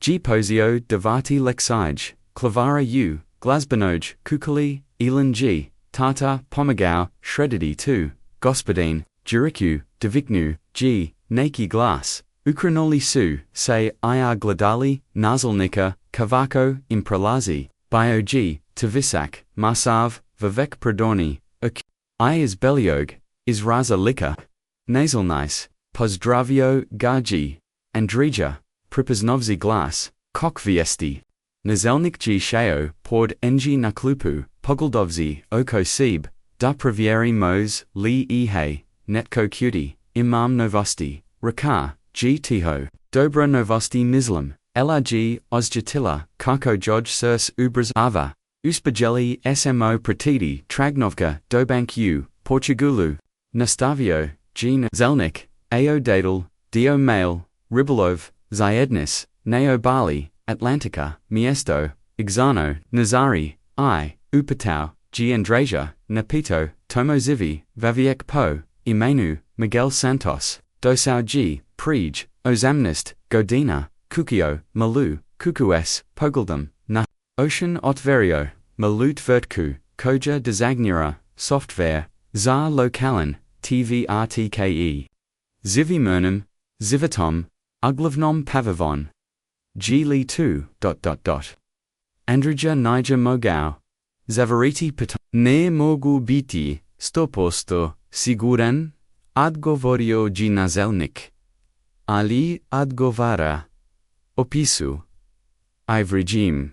G posio, devati lexige, clavara u, glazbanoj, kukali, elan g, tata, pomogau, shreddedi 2, gospodine, juriku, deviknu, g, neki glass, ukranoli su, se, ir gladali, nazalnika, kavako, impralazi, biog, tavisak, masav, vivek pradorni, I is beliog, is raza lika, nasalnice, pozdravio, gaji, andrija, pripaznovzi glass, kokviesti. Nazelnik g shao, pord ng naklupu, pogoldovzi, oko seb, da pravieri mos, li ihe, netko cutie, imam novosti, rakar, g tiho, dobra novosti nizlam, lrg, ozjatila, kako joj surs ubras ava, uspageli smo pratidi, tragnovka, dobank u, portugulu, nastavio, g zelnik, ao dadal, dio mail, ribolov, zayednis, neo bali, Atlantica, Miesto, Ixano, Nazari, I, Upatau, G. Andrasia, Napito, Tomozivi, Vaviek Po, Imenu, Miguel Santos, Dosau G. Prij, Ozamnist, Godina, Kukio, Malu, Kukues, Pogeldum, Na, Ocean Otverio, Malut Vertku, Koja Desagnura, Software, Zar Lokalan, TVRTKE. Zivimernum, Zivatom, Uglavnom Pavavon. G. Li 2. Andrija Nija Mogao. Zavariti Pata. Ne mogu biti, 100% siguran, odgovorio G. Nazelnik. Ali odgovara. Opisu. Ivrijim.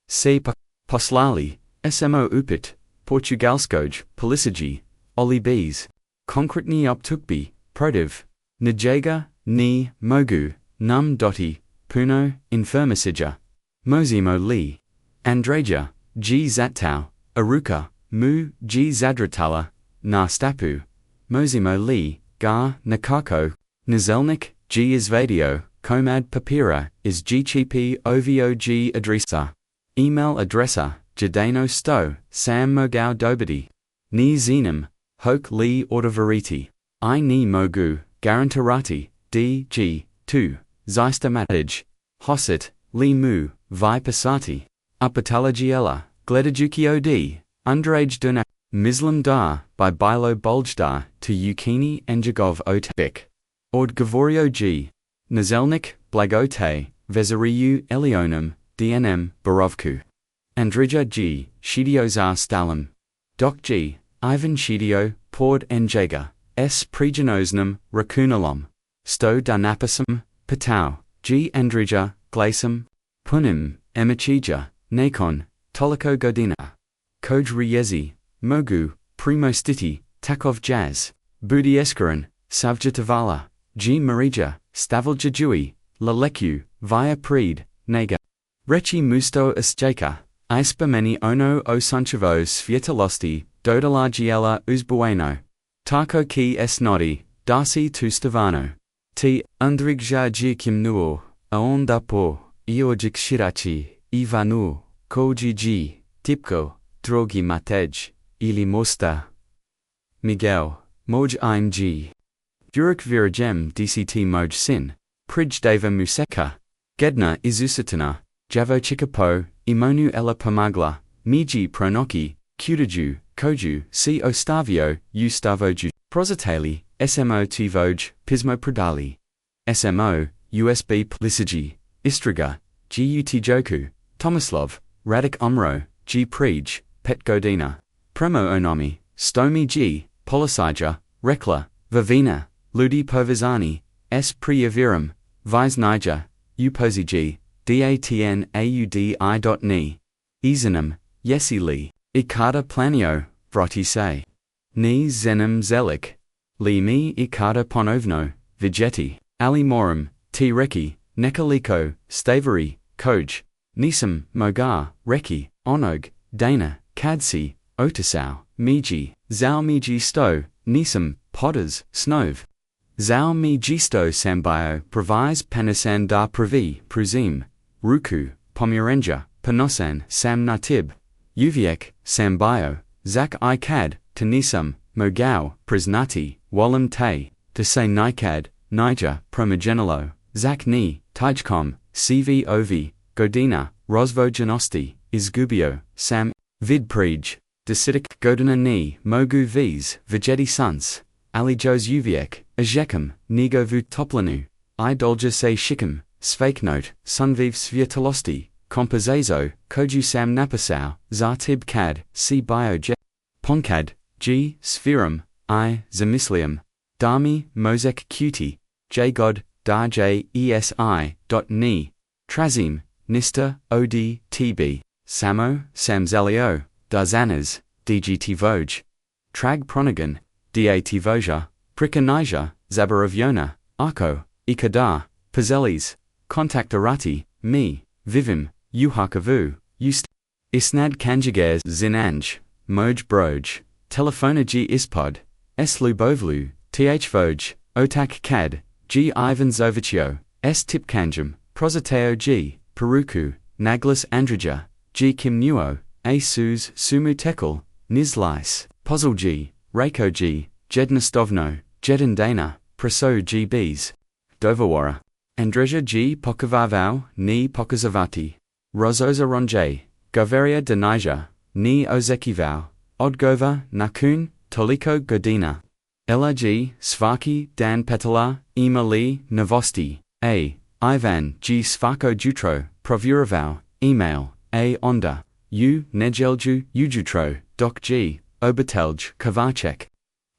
Se poslali, smo upit, portugalskoj, polisagi, olibes. Konkretni optukbi, protiv. Njega, ni, mogu, num doti. Puno, infirmisija. Mozimo li. Andreja, g zattau, aruka, mu, g zadratala, na stapu. Mozimo li, gar, nakako, nazelnik, g izvadio, komad papira, is g chipi ovio g adresa. Email adressa, Jadano sto, Sam Mogao Dobity. Ni zenum, Hoke Lee Ordavariti. I ni mogu, Garantarati, D.G. 2, Zystomatij. Hosit, Li Mu, Vi Pasati. Upatalagiella, Gledajuki od, Underage Duna. Mislam dar, by Bilo Buljdar, to Yukini Njagov Otabik. Ord Gavorio G. Nazelnik, Blagote, Vezariu Elionum, DNM, Borovku. Andrija G. Shidiozar Stalim. Doc G. Ivan Shidio, Pord Njega, S. Pregenosnum, Rakunalom. Sto Darnapasum, Patau, G. Andrija, Glacium. Punim, Emachija, Nakon, Toliko Godina. Koj Riezi, Mogu, Primo Stiti, Takov Jazz, Budi Eskaran, Savjatavala, G. Marija, Stavalja Laleku, Via Preed, Nega. Rechi Musto Estjaka, Ispameni Ono o Sanchevo Svietalosti, Dodalagiela Uzbueno. Tako ki esnodi, Darcy tu Stavano. T. Undrigja Kim Nuo, Aonda po, Iojik Shirachi, Ivanu, Koji G. Tipko, Drogi Matej, Ili Mosta. Miguel, Moj Im G. Duruk Virajem DCT Moj Sin, Prij Deva Museka, Gedna Izusatana, Djevojčica po, Imonu ela pomogla, Miji pronoki, Kudaju, Koju, C. Ostavio, Ustavoju, Prozatali, SMO Tvoj, Pismo Pradali. SMO, USB Plisigi, Istriga, Gut Joku, Tomislav, Radik Umro, G. Prij, Pet Godina. Premo Onomi, Stomi G. Polisija, Rekla, Vavina, Ludi Povizani, S. Priyaviram, Vise Niger, Uposi G. Datn Audi.ni. Izanum, Yesi Li, Ikada Planio, Vroti Se. Ni Zenem Zelik. Li mi Ikada Ponovno, Vigeti, Ali Morum, T. Reki, Nekaliko, Stavery, Koj. Nisam, Mogar, Reki, Onog, Dana, Kadsi, Otasau, Miji, Zao Miji Sto, Nisam, Potters, Snove. Zao Miji Sto Sambio, Provise Panasan da Pravi, Pruzim, Ruku, Pomurenja, Panosan, Sam Natib. Uviek, Sambio, Zak Ikad, Tanisam, Mogao, Prisnati, Walam Te, Tase Nikad, Niger, Promagenalo, Zak Ni, Tijkom, Cvov, Godina, Rosvojanosti, Izgubio, Sam, Vid Prij, Desidik, Godina Ni, Mogu Vs, Vigeti Suns, Ali Jos Uviek, Ajekum, Nigovu Toplanu, I Dolja Se Shikum, Svaknote, Sunviv Svietalosti, Kompozazo, Koju Sam Napasau, Zartib Kad, C. Bio J. Ponkad, G. Spherum, I. Zamislium, Dami, Mozek Cutie, J. God, Dar J. ESI. Ni, Trazim, Nista, Od, TB, Samo, Samzalio, Darzanas, DGT Voj, Trag Pronigan, Dat Voja, Prikanija, Zabaroviona, Arko, Ikadar, Pazelis, Contact Arati, Me, Vivim, Uhakavu, Isnad Kanjagaz Zinanj, Moj Broj, Telefona G Ispod, S. Lubovlu, Th Voj, Otak Kad, G. Ivan Zovachio, S. Tipkanjam, Prosateo G. Peruku, Naglas Andrija, G. Kim Nuo, A. Suz Sumu Tekel, Nizlais, Puzzle G. Reiko G. Jednostovno, Jedindana, Praso G. Bs. Dovawara. Andreja G. Pokavavau, Ni Pokazavati. Rozoza Ronje, Goveria Denija, Ni Ozekivau, Odgova, Nakun, Toliko Godina. Ella G. Svaki, Dan Petala, Ima Li, Novosti, A. Ivan G. Svako Jutro, Provuravau, Email, A. Onda, U. Nejelju, Ujutro, Doc G. Obatelj, Kavacek.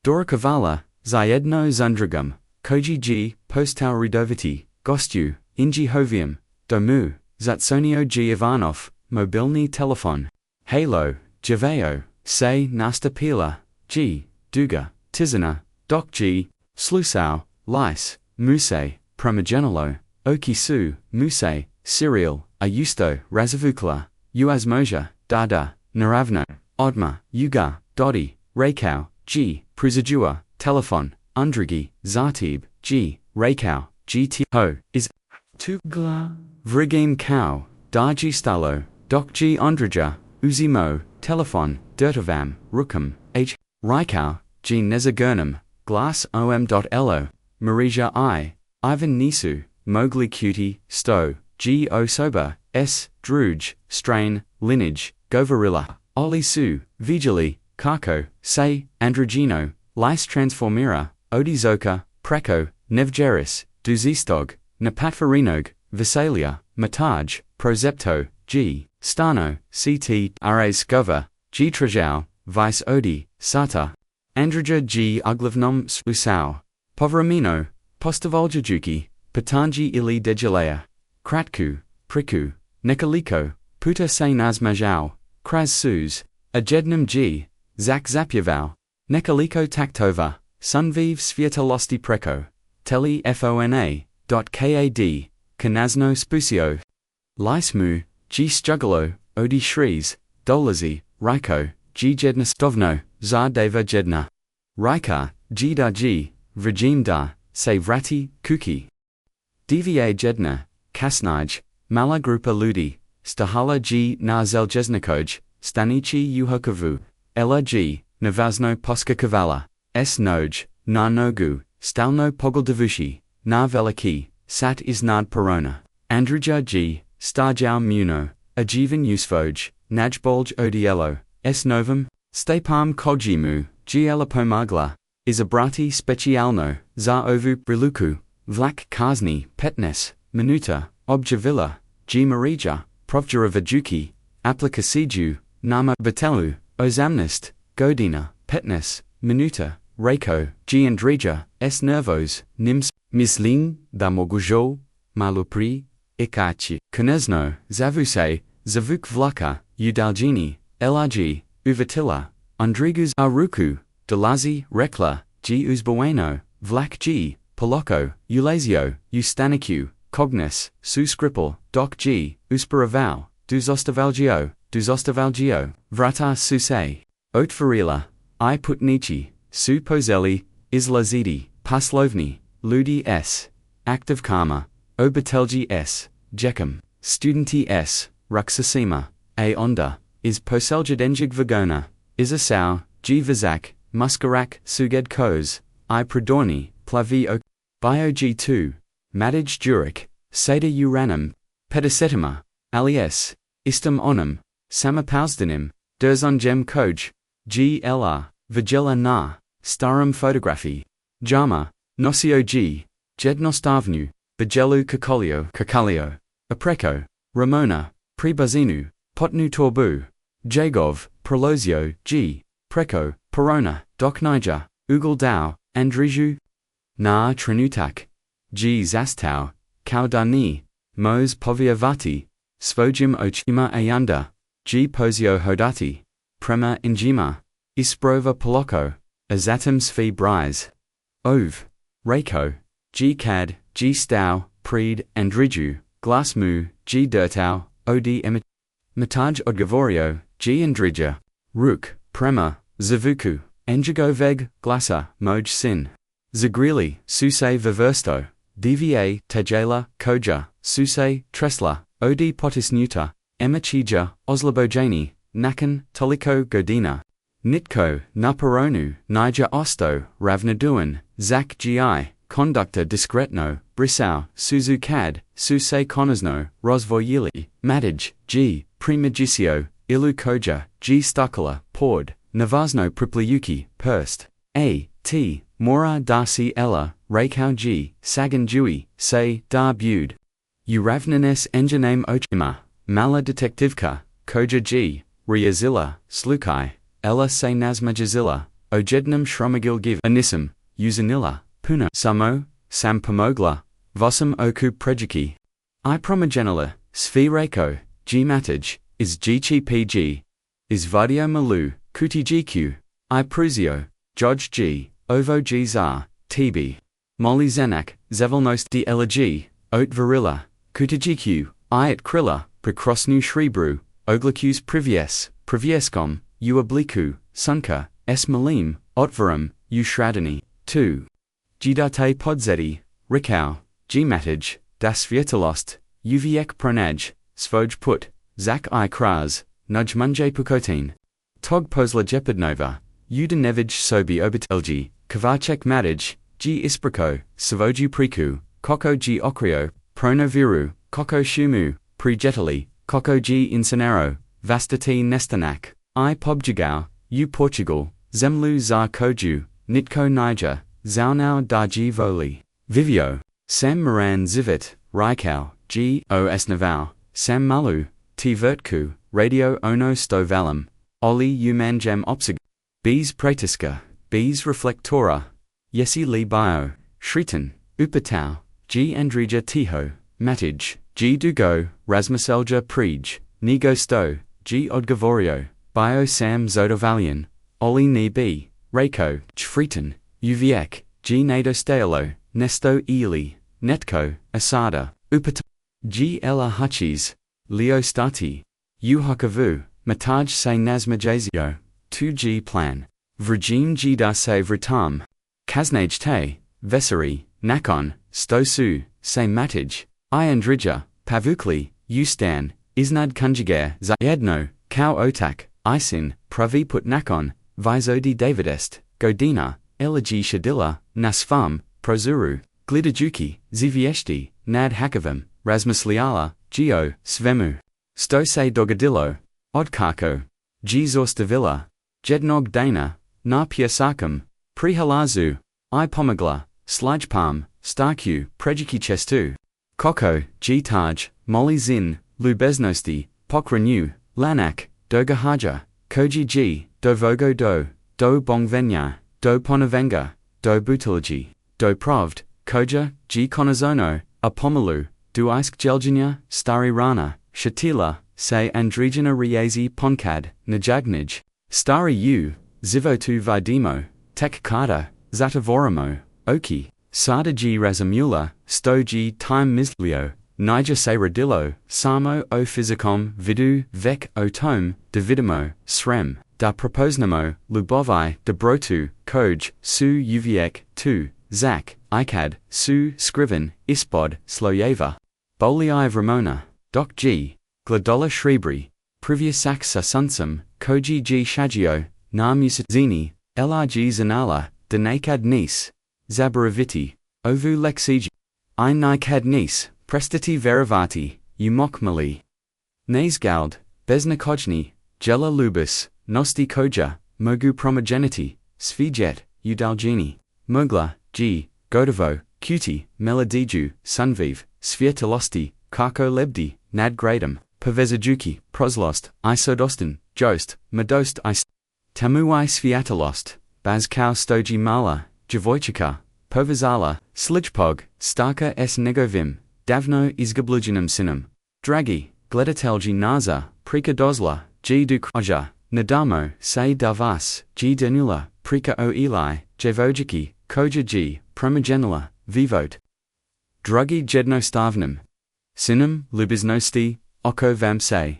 Dora Kavala, Zayedno Zundragum, Koji G. Postau Ridoviti, Gostu, Inji Hovium, Domu, Zatsonio G. Ivanov, Mobilny Telefon. Halo, Javeo, Se Nasta Pila, G. Duga, Tizana, Doc G. Slusau, Lice, Muse, Promagenalo, Okisu, Muse, Cyril, Ayusto, Razavukla, Uazmoja, Dada, Naravno, Odma, Yuga, Dodi, Reikau, G. Pruzajua, Telefon, Undrigi, Zartib, G. Reikau, GT Ho, is Tugla, Vrigim Kau, Darji Stalo, Dok G Ondrija, Uzimo, Telefon, Dirtovam, Rukum, H. Rykau, G Nezagurnam, Glass om.lo, Marija I, Ivan Nisu, Mowgli Cutie, Sto, G Osoba, S. Druge, Strain, Lineage, Govarilla, Oli Su, Vigili, Kako, Say, Androgino, Lice Transformira, Odizoka, Preko, Nevgeris, Duzistog, Napatfarinog, Visalia, Mataj, Prozepto, G. Stano, CT, Ares Skova, G. Trajau, Vice Odi, Sata, Andrija G. Uglavnom Usau, Povramino, Postavoljajuki, Patanji ili Dejalea, Kratku, Priku, Nekaliko, Puta se Nazmajau, Kraz Suz, Ajednam G. Zak Zapyavau, Nekaliko Taktova, Sunviv Svietalosti Preko, Teli Fona, Kad, Kanazno Spusio, Lismu, G. Stugalo, Odi Shrees, Dolazi, Ryko, G. Jedna Stovno, Za Deva Jedna, Ryka, G. Da G. Vrajim Da, Se Vrati, Kuki, Dva Jedna, Kasnij, Mala Grupa Ludi, Stahala G. Na Zeljesnikoj, Stanichi Uhokavu, Ella G. Navazno Poska Kavala, S. Noj, Na Nogu, Stalno Pogoldavushi, Na Veliki, Sat Isnad Perona, Andrija G. Starjau Muno, Ajivan Usfoj, Najbolj Odielo, S. Novum, Stepam Kojimu, G. Pomogla, Izabrati Specialno, Za Ovu Briluku, Vlak Kazni, Petnes, Minuta, Objavilla, G. Marija, Provjera Aplikasiju, Nama Batelu, Ozamnist, Godina, Petnes, Minuta, Reiko, G. Andrija, S. Nervos, Nims, Misling, Da Mogujo, Malupri, Ikachi, Konezno, Zavuse, Zavuk Vlaka, Udaljini, LRG, Uvatila, Andrigus Aruku, Delazi, Rekla, G. Uzbueno, Vlak G. Poloko, Ulazio, Ustaniku, Cognes, Suskripal, Doc G. Usparavau, Duzostavalgio, Vrata Suse, Otvarila, I Putnichi, Su Pozeli, Izlazidi, Paslovni, Ludi S. Active Karma, Obatelji S. Jekum, Studenti S. Ruxasima, A. Onda, Is Poseljadenjig Vagona, Isasau, G. Vizak, Muskarak, Suged Koz, I Pradorni, Plavi O. Bio G2, Madij Jurik, Seda Uranum, Pedicetima, Alies, Istam Onum, Samapausdanim, Derzon Gem Koj, GLR, Vigela Na, Starum Photography, Jama, Nosio G, Jednostavnu, Vigelu Kakalio, Apreko, Ramona, Prebuzinu, Potnu Torbu, Jagov, Prolozio G, Preko, Perona, Doc Niger, Ugal Dao, Andriju, Na Trenutak, G. Zastau, Kaudani, Mos Poviavati, Svojim Ochima Ayanda, G. Posio Hodati, Prema Injima, Isprova Poloko, Azatim Svi Brise, Ov, Reiko, G. Cad, G. Stau, Preed, Andriju, Glasmu, G. Dirtau, Od Emit, Mataj Odgavorio, G. Andrija, Ruk, Prema, Zavuku, Enjagoveg, Glasa, Moj Sin, Zagrili, Suse Viversto, Dva, Tajela, Koja, Suse, Tresla, Od Potisnuta, Emachija, Oslabojani, Nakan, Toliko Godina, Nitko, Naparonu, Niger Osto, Ravnaduan, Zak Gi, Conductor Discretno, Brisau, Suzu Cad, Suse Konasno, Rosvoyili, Madij, G, Primigicio, Ilu Koja, G. Stakala, Pord, Navazno Pripliuki, Perst, A. T. Mora Darcy Ella, Reikau G. Sagan Dewey, Say, Dar Bud, Uravnanes Enjaname Ochima, Mala Detektivka, Koja G. Riazilla, Slukai, Ella Se Nazmajazilla, Ojednam Shromagil Give Anissim, Uzanilla, Puna Samo, Sam Pomogla, Vosam Oku Prejiki, I Promogenila, Svi Reiko, G. Matij, Is Gchi PG, Is Vadio Malu, Kuti GQ, I Pruzio, Jodge G. Ovo G. Zar, TB, Molly Zenak, Zevelnos D. Ella G. Oat Varilla, Kutajikyu, I at Krilla, Prekrosnu Shribru, Oglakus Privieskom, Uabliku, Sunka, S. Malim, Otvaram, Ushradani, 2. Gidate Podzedi, Rikau, G. Matij, Das Vietalost, Uviek Pronaj, Svoj Put, Zak I kraz, nuj munje pukotin. Tog posla jepidnova, uda nevij sobi obitelji, kavachek madij, g isprako, savoju priku, koko g okrio, pronoviru, koko shumu, prijetali, koko g incenero, vastati nestanak, I pobjigao, u Portugal, zemlu za koju, nitko niger, zaunau daji voli, vivio, sam moran zivit, rikau, g o esnavau, sam malu, t vertku, radio ono sto valum, oli umanjam opsig, bees pratiska, bees reflectora, yesi li bio, shritan, upatau, g andrija tiho, matij, g dugo, rasmuselja prij, nego sto, g odgavorio, bio sam zodovalian, oli ni b, rako, chfritan, uviek, g nado stealo, nesto ili, netko, asada, upata, g ella hachis, leo stati, uhakavu, mataj se nazmajazio, 2g plan, vrjin g da se vritam, kaznaj te, vesari, nakon, stosu, se matij, I andrija, pavukli, ustan, isnad kunjigare za jedno, kao otak, isin, praviput nakon, vizodi davidest, godina, elegi shadilla, nasfam, prozuru, glidajuki, zivieshti, nad hakavim, rasmusliala, geo, svemu, stose dogadillo, odkarko, gzorstavilla, jednog dana, na piasakam, prihalazu, I pomogla, slijepom, starcu, prejiki chestu, koko, g taj, moli zin, lubeznosti, pokreće, lanac, događaja, koji g, dovogo do bongvenya, do ponavenga, do butiligy, do provd, koja, g konazono, a pomolu, do isk jelginja, stari rana, shatila, se andrijana riazi ponkad, najagnij, stari u, zivotu vidimo, tek kada, zatavorimo, oki, sada g razamula, sto g time mislio, niger se radillo, samo o physicom vidu, vec o tome, dividimo, srem, da proposnamo, lubovi, dobrotu, koj, su uviek, tu, zak, ikad, su, skriven, ispod, slojeva, bolii ramona, doc g, gladola shribri, privyasak sa sunsum, koji g shagio, na musadzini, lrg zanala, denakad nis, zabaraviti, ovu lexigi, I nikad nis, prestati veravati, umokmali. Nazgald, beznakojni, jela lubis, nosti koja, mogu promogeniti, svijet, udalgini, mogla, g, godovo, cuti, meladiju, sunviv, svjetalosti, kako lebdi, nadgradum, povezajuki, proslost, isodostin, jost, medost tamuai sviatalost, bazkau stoji mala, Djevojčica, povezala, slijepog, starka s negovim, davno izgablujinum sinum, dragi, gledatelji naza, prika dozla, g dukoja, nadamo, se davas, g denula, prika o eli, Djevojčiki, koja g, promogenila, vivot. Drugi jedno stavnum. Sinum, lubiznosti, oko vam se.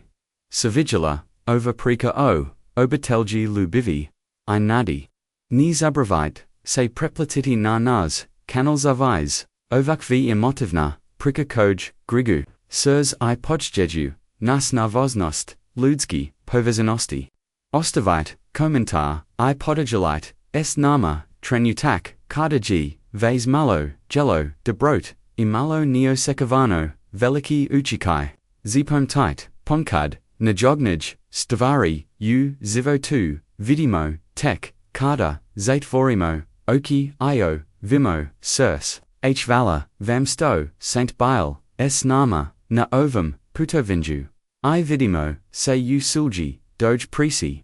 Savigila, over prika o, obitelji lubivi, I nadi. Ni zabravite, se preplatiti na nas, kanal zaviz, ovak v emotivna, prika koj, grigu, sirs I podjeju, nas navoznost, ludski, povezanosti. Ostavite, komentar, I podagelite, s nama, trenutak, kada g, vez malo, jello, debrot, imalo neosekavano, veliki uchikai, zipomtite, ponkad, najognij, stavari, u, zivotu, vidimo, tek, kada, zatvorimo, oki, io, vimo, sirs, h vala, vamsto, saint bile, s nama, na ovum, putovinju. I vidimo, se u sulji, doj prisi,